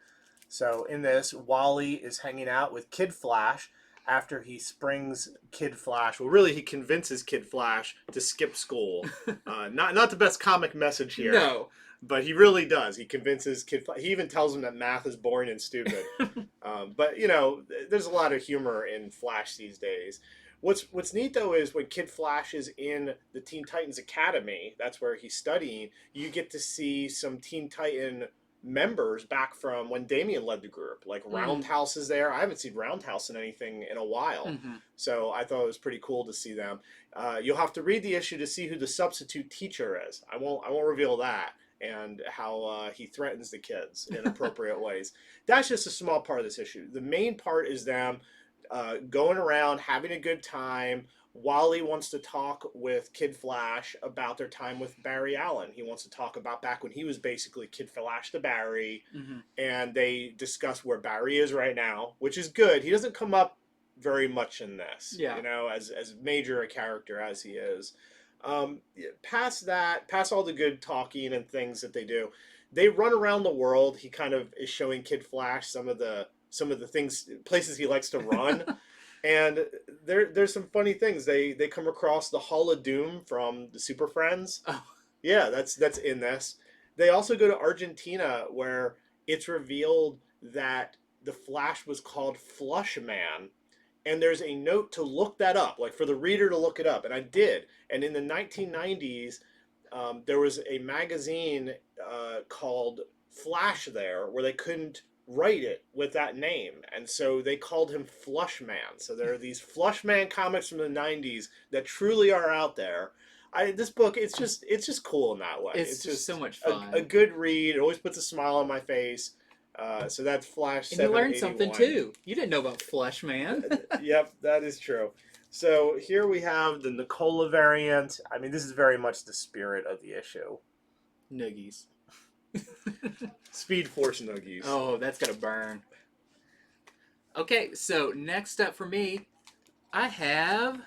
So in this, Wally is hanging out with Kid Flash after he springs Kid Flash. Well, really, he convinces Kid Flash to skip school. Not the best comic message here. No. But he really does. He convinces Kid Flash. He even tells him that math is boring and stupid. But, you know, there's a lot of humor in Flash these days. What's neat, though, is when Kid Flash is in the Teen Titans Academy, that's where he's studying, you get to see some Teen Titan members back from when Damian led the group. Like Roundhouse is there. I haven't seen Roundhouse in anything in a while. So I thought it was pretty cool to see them. You'll have to read the issue to see who the substitute teacher is. I won't reveal that, and how he threatens the kids in appropriate ways. That's just a small part of this issue. The main part is them going around, having a good time. Wally wants to talk with Kid Flash about their time with Barry Allen. He wants to talk about back when he was basically Kid Flash to Barry. And they discuss where Barry is right now, which is good. He doesn't come up very much in this, you know, as major a character as he is. Past that, past all the good talking and things that they do, they run around the world. He kind of is showing Kid Flash some of the things, places he likes to run. And there's some funny things. They come across the Hall of Doom from the Super Friends. Oh. Yeah, that's in this. They also go to Argentina, where it's revealed that the Flash was called Flush Man. And there's a note to look that up, like for the reader to look it up. And I did. And in the 1990s, there was a magazine called Flash there, where they couldn't write it with that name, and so they called him Flush Man. So there are these Flush Man comics from the 90s that truly are out there. This book, it's just cool in that way. It's just so much fun. A good read. It always puts a smile on my face. So that's Flash 781. And you learned something too. You didn't know about Flush Man. Yep, that is true. So here we have the Nicola variant. I mean, this is very much the spirit of the issue. Noogies. Speed Force Noogies. Oh, that's gonna burn. Okay, so next up for me, I have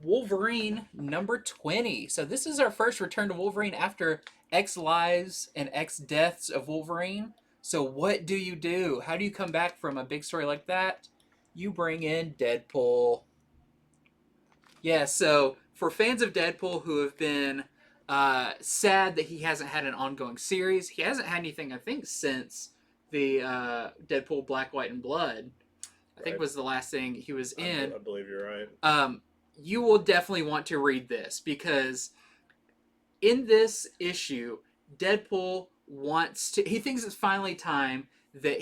Wolverine number 20. So this is our first return to Wolverine after X Lives and X Deaths of Wolverine. So what do you do? How do you come back from a big story like that? You bring in Deadpool. Yeah, so for fans of Deadpool who have been sad that he hasn't had an ongoing series, he hasn't had anything, I think, since the Deadpool Black, White, and Blood. I think was the last thing he was in. I believe you're right. You will definitely want to read this, because in this issue, Deadpool he thinks it's finally time that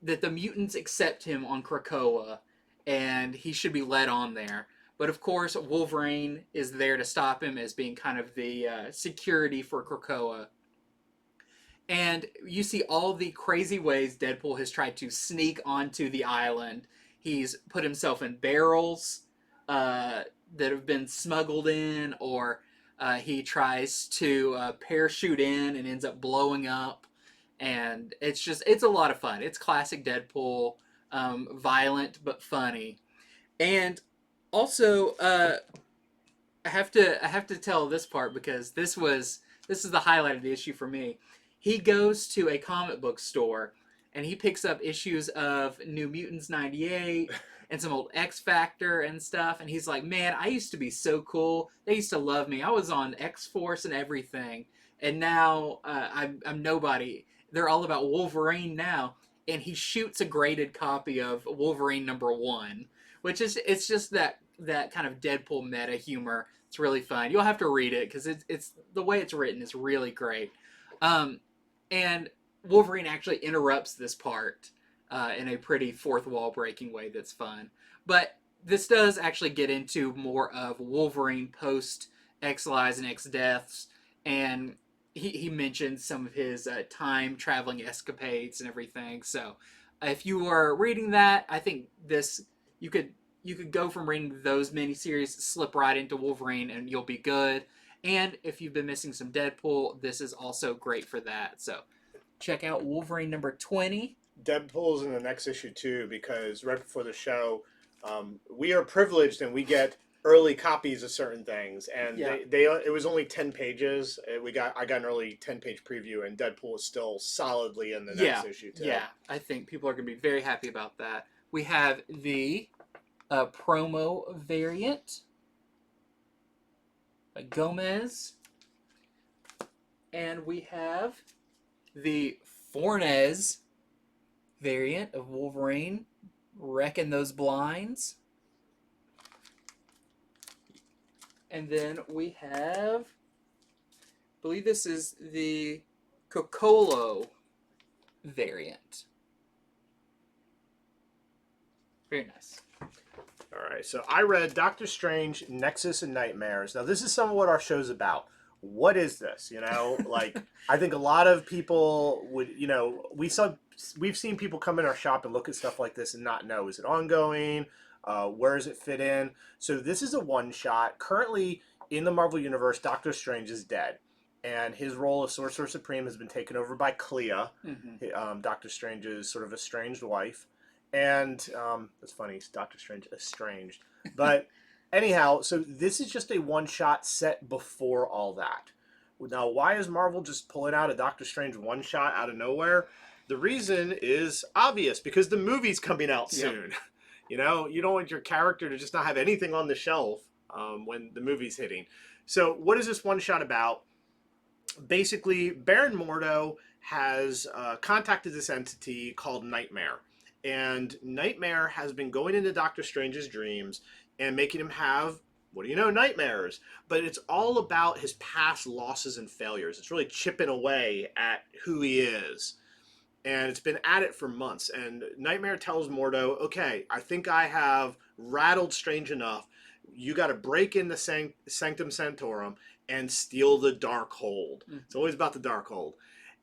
that the mutants accept him on Krakoa, and he should be let on there. But of course, Wolverine is there to stop him as being kind of the security for Krakoa. And you see all the crazy ways Deadpool has tried to sneak onto the island. He's put himself in barrels that have been smuggled in, or he tries to parachute in and ends up blowing up. And it's a lot of fun. It's classic Deadpool, violent but funny. And also, I have to tell this part, because this is the highlight of the issue for me. He goes to a comic book store and he picks up issues of New Mutants 98 and some old X Factor and stuff, and he's like, "Man, I used to be so cool. They used to love me. I was on X Force and everything, and now I'm nobody. They're all about Wolverine now." And he shoots a graded copy of Wolverine #1, which it's just that kind of Deadpool meta humor. It's really fun. You'll have to read it, because it's the way it's written is really great. And Wolverine actually interrupts this part in a pretty fourth wall breaking way that's fun. But this does actually get into more of Wolverine post X Lives and X Deaths, and he mentions some of his time traveling escapades and everything. So if you are reading that, I think this you could go from reading those miniseries, slip right into Wolverine, and you'll be good. And if you've been missing some Deadpool, this is also great for that. So check out Wolverine number 20. Deadpool's in the next issue too, because right before the show, we are privileged and we get early copies of certain things, and Yeah. they it was only 10 pages. I got an early 10-page preview, and Deadpool is still solidly in the next issue too. Yeah, I think people are going to be very happy about that. We have the promo variant by Gomez, and we have the Fornes variant of Wolverine wrecking those blinds. And then we have, I believe this is the Cocolo variant. Very nice. All right, so I read Doctor Strange, Nexus, and Nightmares. Now, this is some of what our show's about. What is this? You know, like, I think a lot of people would, you know, we've seen people come in our shop and look at stuff like this and not know, is it ongoing? Where does it fit in? So this is a one-shot. Currently, in the Marvel Universe, Doctor Strange is dead. And his role as Sorcerer Supreme has been taken over by Clea, Doctor Strange's sort of estranged wife. And it's funny, Doctor Strange estranged. But anyhow, so this is just a one-shot set before all that. Now, why is Marvel just pulling out a Doctor Strange one-shot out of nowhere? The reason is obvious, because the movie's coming out soon. Yep. You know, you don't want your character to just not have anything on the shelf when the movie's hitting. So what is this one-shot about? Basically, Baron Mordo has contacted this entity called Nightmare. And Nightmare has been going into Doctor Strange's dreams and making him have, what do you know, nightmares. But it's all about his past losses and failures. It's really chipping away at who he is. And it's been at it for months. And Nightmare tells Mordo, okay, I think I have rattled Strange enough. You got to break in the Sanctum Sanctorum and steal the Darkhold. It's always about the Darkhold.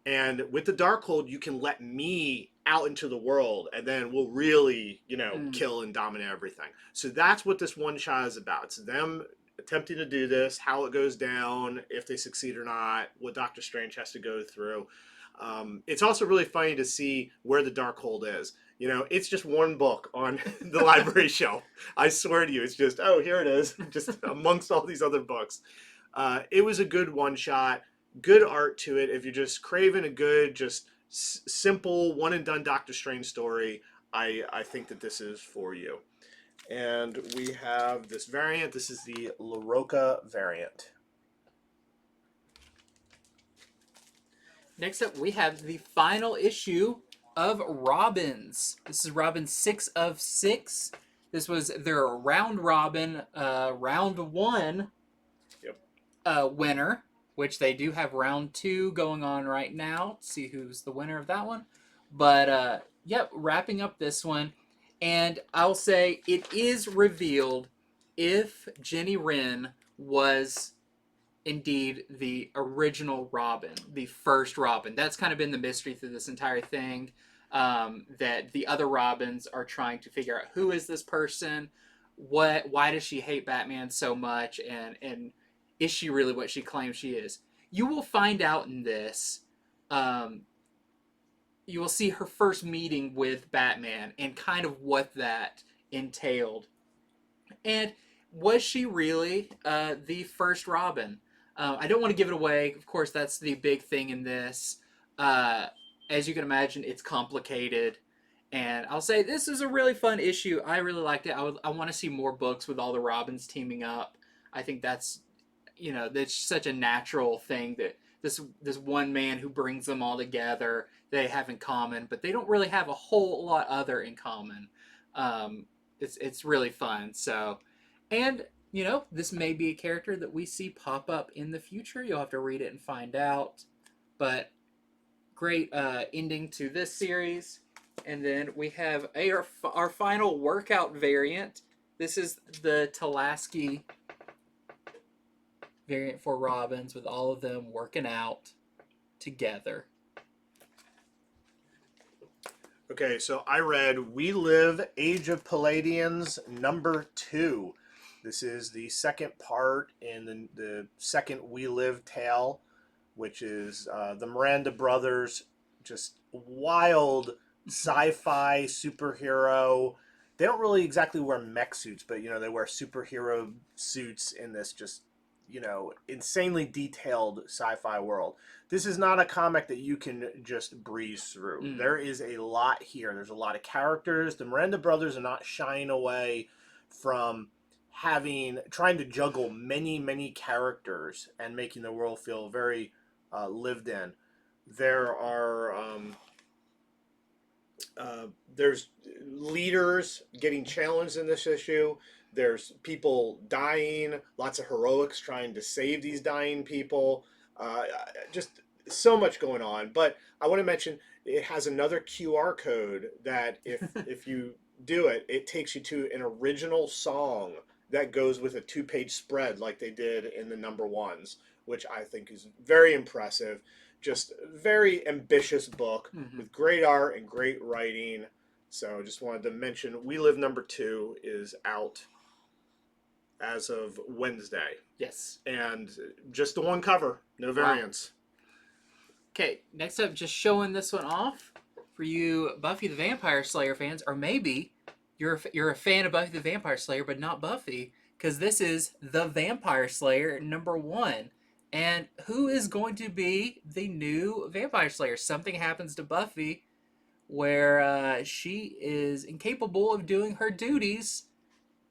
And with the Darkhold, you can let me out into the world, and then we'll really, you know, kill and dominate everything. So that's what this one shot is about. It's them attempting to do this, how it goes down, if they succeed or not, what Doctor Strange has to go through. It's also really funny to see where the Darkhold is. You know, it's just one book on the library shelf. I swear to you, it's just, oh, here it is, just amongst all these other books. It was a good one shot, good art to it. If you're just craving a good, just simple, one and done Doctor Strange story, I think that this is for you. And we have this variant. This is the La Roca variant. Next up, we have the final issue of Robins. This is Robin 6 of 6. This was their round robin, round 1 winner, which they do have round 2 going on right now. Let's see who's the winner of that one. But, yep, wrapping up this one. And I'll say it is revealed if Jenny Wren was indeed the original Robin, the first Robin. That's kind of been the mystery through this entire thing, that the other Robins are trying to figure out who is this person, why does she hate Batman so much, and is she really what she claims she is? You will find out in this. You will see her first meeting with Batman and kind of what that entailed. And was she really the first Robin? I don't want to give it away. Of course, that's the big thing in this. As you can imagine, it's complicated. And I'll say this is a really fun issue. I really liked it. I want to see more books with all the Robins teaming up. I think that's, you know, that's such a natural thing that this one man who brings them all together, they have in common, but they don't really have a whole lot other in common. It's really fun. So, and you know, this may be a character that we see pop up in the future. You'll have to read it and find out. But great ending to this series. And then we have our final workout variant. This is the Talaski variant for Robins with all of them working out together. Okay, so I read We Live Age of Palladions #2. This is the second part in the second We Live tale, which is the Miranda brothers, just wild sci-fi superhero. They don't really exactly wear mech suits, but they wear superhero suits in this just insanely detailed sci-fi world. This is not a comic that you can just breeze through. There is a lot here. There's a lot of characters. The Miranda brothers are not shying away from trying to juggle many characters and making the world feel very lived in. There are there's leaders getting challenged in this issue. There's people dying, lots of heroics trying to save these dying people. Just so much going on. But I want to mention it has another QR code that if you do it, it takes you to an original song that goes with a 2-page spread like they did in the #1s, which I think is very impressive. Just very ambitious book with great art and great writing. So just wanted to mention We Live #2 is out as of Wednesday. Yes. And just the one cover, no variants. Okay, next up, just showing this one off for you Buffy the Vampire Slayer fans, or maybe you're a fan of Buffy the Vampire Slayer but not Buffy, because this is the Vampire Slayer #1. And who is going to be the new Vampire Slayer? Something happens to Buffy where she is incapable of doing her duties.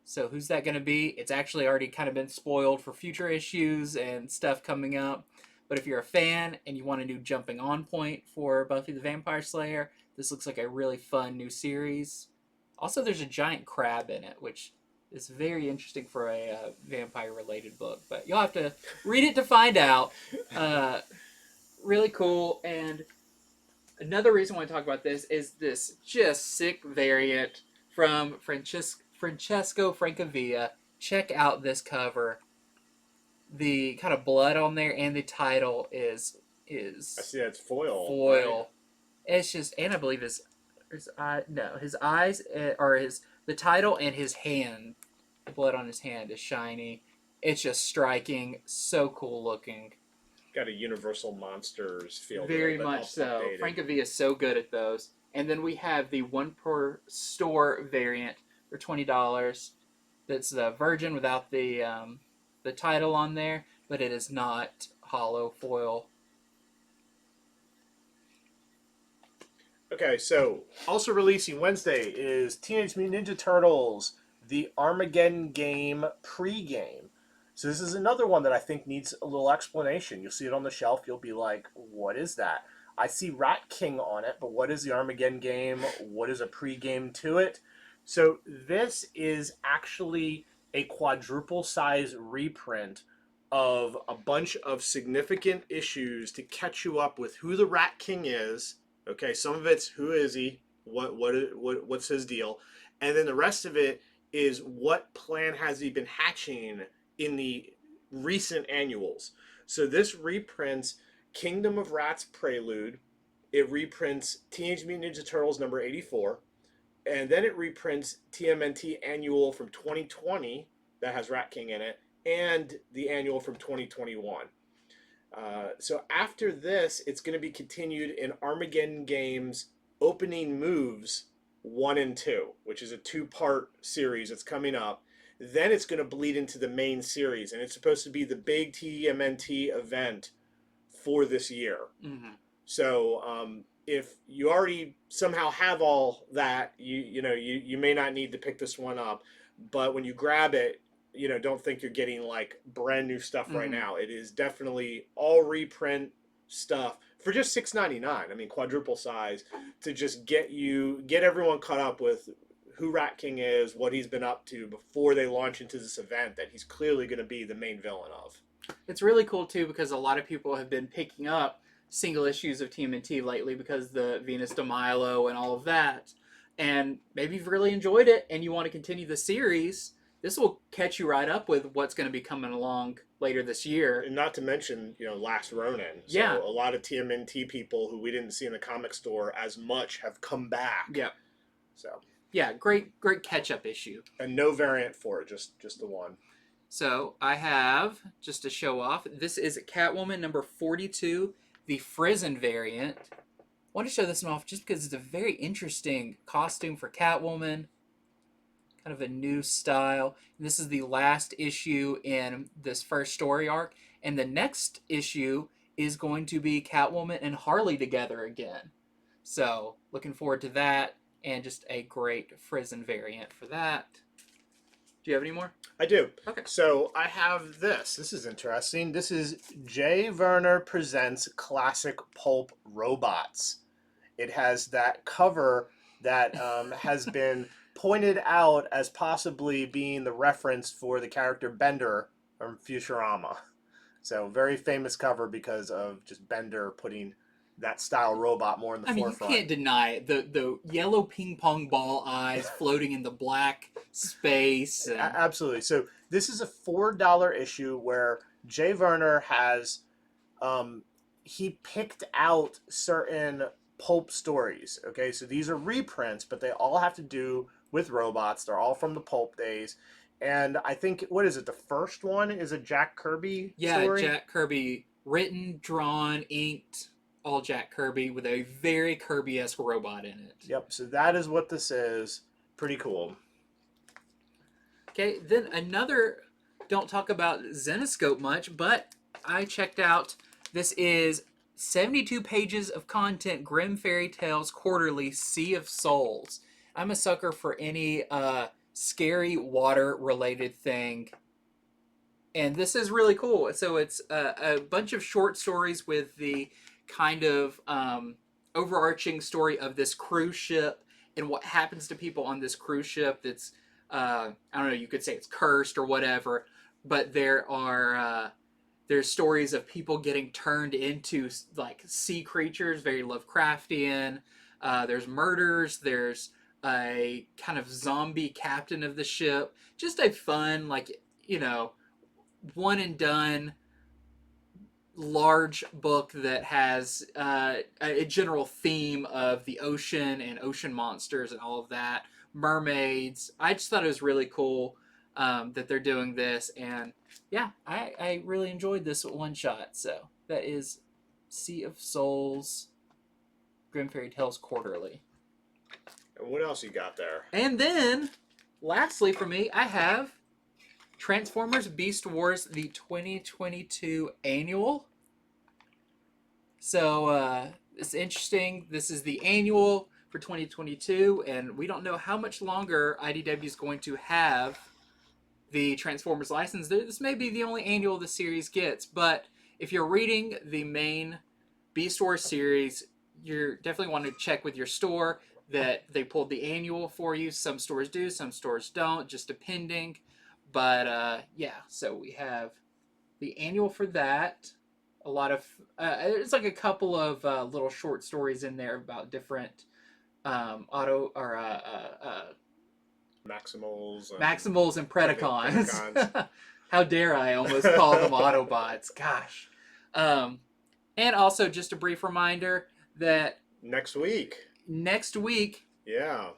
So who's that going to be? It's actually already kind of been spoiled for future issues and stuff coming up. But if you're a fan and you want a new jumping on point for Buffy the Vampire Slayer, this looks like a really fun new series. Also, there's a giant crab in it, which is very interesting for a vampire-related book. But you'll have to read it to find out. Really cool. And another reason why I talk about this is this just sick variant from Francesco Francavilla. Check out this cover. The kind of blood on there and the title is I see that's foil. Right? It's just, and I believe his eyes are the title, and his hand, the blood on his hand is shiny. It's just striking, so cool looking. Got a Universal Monsters feel. Very much so. Francavilla is so good at those. And then we have the 1 per store variant for $20. That's the Virgin without the title on there, but it is not hollow foil. Okay, so also releasing Wednesday is Teenage Mutant Ninja Turtles, the Armageddon game pre-game. So this is another one that I think needs a little explanation. You'll see it on the shelf. You'll be like, what is that? I see Rat King on it, but what is the Armageddon game? What is a pre-game to it? So this is actually a quadruple size reprint of a bunch of significant issues to catch you up with who the Rat King is. Okay, some of it's who is he, what's his deal, and then the rest of it is what plan has he been hatching in the recent annuals. So this reprints Kingdom of Rats Prelude, it reprints Teenage Mutant Ninja Turtles #84, and then it reprints TMNT Annual from 2020 that has Rat King in it, and the annual from 2021. So after this, it's going to be continued in Armageddon Games Opening Moves 1 and 2, which is a 2-part series that's coming up. Then it's going to bleed into the main series, and it's supposed to be the big TMNT event for this year. Mm-hmm. So if you already somehow have all that, you may not need to pick this one up. But when you grab it, don't think you're getting like brand new stuff right now. It is definitely all reprint stuff for just $6.99. I mean, quadruple size to just get everyone caught up with who Rat King is, what he's been up to before they launch into this event that he's clearly going to be the main villain of. It's really cool too because a lot of people have been picking up single issues of TMNT lately because the Venus de Milo and all of that. And maybe you've really enjoyed it and you want to continue the series, this will catch you right up with what's going to be coming along later this year. And not to mention, Last Ronin. So Yeah. a lot of TMNT people who we didn't see in the comic store as much have come back. Yeah. So. Yeah, great catch-up issue. And no variant for it, just the one. So I have, just to show off, this is Catwoman number 42, the Frizzen variant. I want to show this one off just because it's a very interesting costume for Catwoman. Kind of a new style. And this is the last issue in this first story arc. And the next issue is going to be Catwoman and Harley together again. So looking forward to that. And just a great Frizzen variant for that. Do you have any more? I do. Okay. So I have this. This is interesting. This is J. Werner Presents Classic Pulp Robots. It has that cover that has been pointed out as possibly being the reference for the character Bender from Futurama. So very famous cover because of just Bender putting that style robot more in the forefront. You can't deny it. The yellow ping pong ball eyes floating in the black space. And... Absolutely. So this is a $4 issue where Jay Werner has he picked out certain pulp stories. Okay, so these are reprints, but they all have to do with robots. They're all from the pulp days. And I think, what is it? The first one is a Jack Kirby story? Yeah, Jack Kirby, written, drawn, inked. All Jack Kirby with a very Kirby-esque robot in it. Yep, so that is what this is. Pretty cool. Okay, then another, don't talk about Zenescope much, but I checked out, this is 72 pages of content, Grimm Fairy Tales Quarterly, Sea of Souls. I'm a sucker for any scary water-related thing. And this is really cool. So it's a bunch of short stories with the kind of overarching story of this cruise ship and what happens to people on this cruise ship that's, I don't know, you could say it's cursed or whatever, but there's stories of people getting turned into like sea creatures, very Lovecraftian. There's murders, there's a kind of zombie captain of the ship. Just a fun, one and done large book that has a general theme of the ocean and ocean monsters and all of that, mermaids. I just thought it was really cool that they're doing this, and yeah, I really enjoyed this one shot. So that is Sea of Souls, Grimm Fairy Tales Quarterly. And what else you got there? And then lastly for me, I have Transformers Beast Wars, the 2022 annual. So it's interesting. This is the annual for 2022, and we don't know how much longer IDW is going to have the Transformers license. This may be the only annual the series gets, but if you're reading the main Beast Wars series, you definitely want to check with your store that they pulled the annual for you. Some stores do, some stores don't, just depending. But yeah, so we have the annual for that. A lot of it's like a couple of little short stories in there about different Maximals and Predacons. How dare I almost call them Autobots? Gosh. And also just a brief reminder that next week, yeah,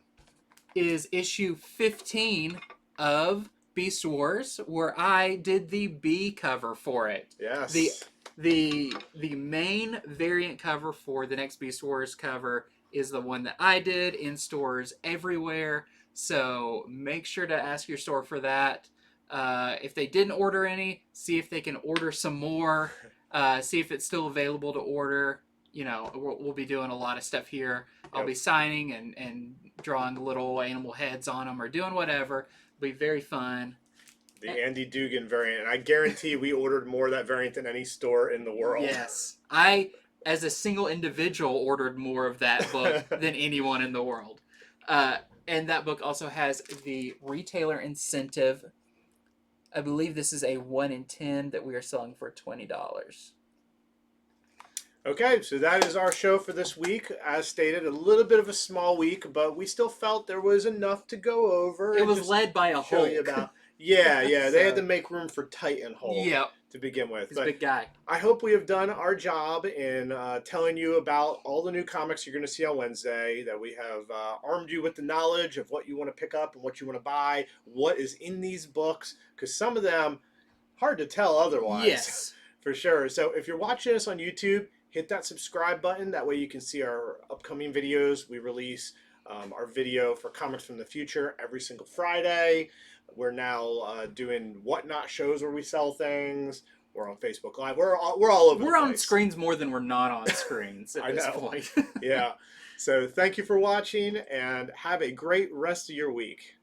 is issue 15 of Beast Wars, where I did the B cover for it. Yes. The main variant cover for the next Beast Wars cover is the one that I did in stores everywhere. So make sure to ask your store for that. If they didn't order any, see if they can order some more. See if it's still available to order. We'll be doing a lot of stuff here. I'll be signing and drawing little animal heads on them or doing whatever. It'll be very fun. The Andy Dugan variant. And I guarantee we ordered more of that variant than any store in the world. Yes. I, as a single individual, ordered more of that book than anyone in the world. And that book also has the retailer incentive. I believe this is a 1 in 10 that we are selling for $20. Okay, so that is our show for this week. As stated, a little bit of a small week, but we still felt there was enough to go over It and was just led by a show you Hulk. about. Yeah, yeah, they had to So, make room for Titan Hulk yep. to begin with. He's a But big guy. I hope we have done our job in telling you about all the new comics you're going to see on Wednesday, that we have armed you with the knowledge of what you want to pick up and what you want to buy, what is in these books, because some of them, hard to tell otherwise, Yes. for sure. So if you're watching us on YouTube, hit that subscribe button. That way you can see our upcoming videos. We release our video for Comics from the Future every single Friday. We're now doing whatnot shows where we sell things. We're on Facebook Live. We're all over the We're on place. screens more than we're not on screens at I this know. point. Yeah. So thank you for watching and have a great rest of your week.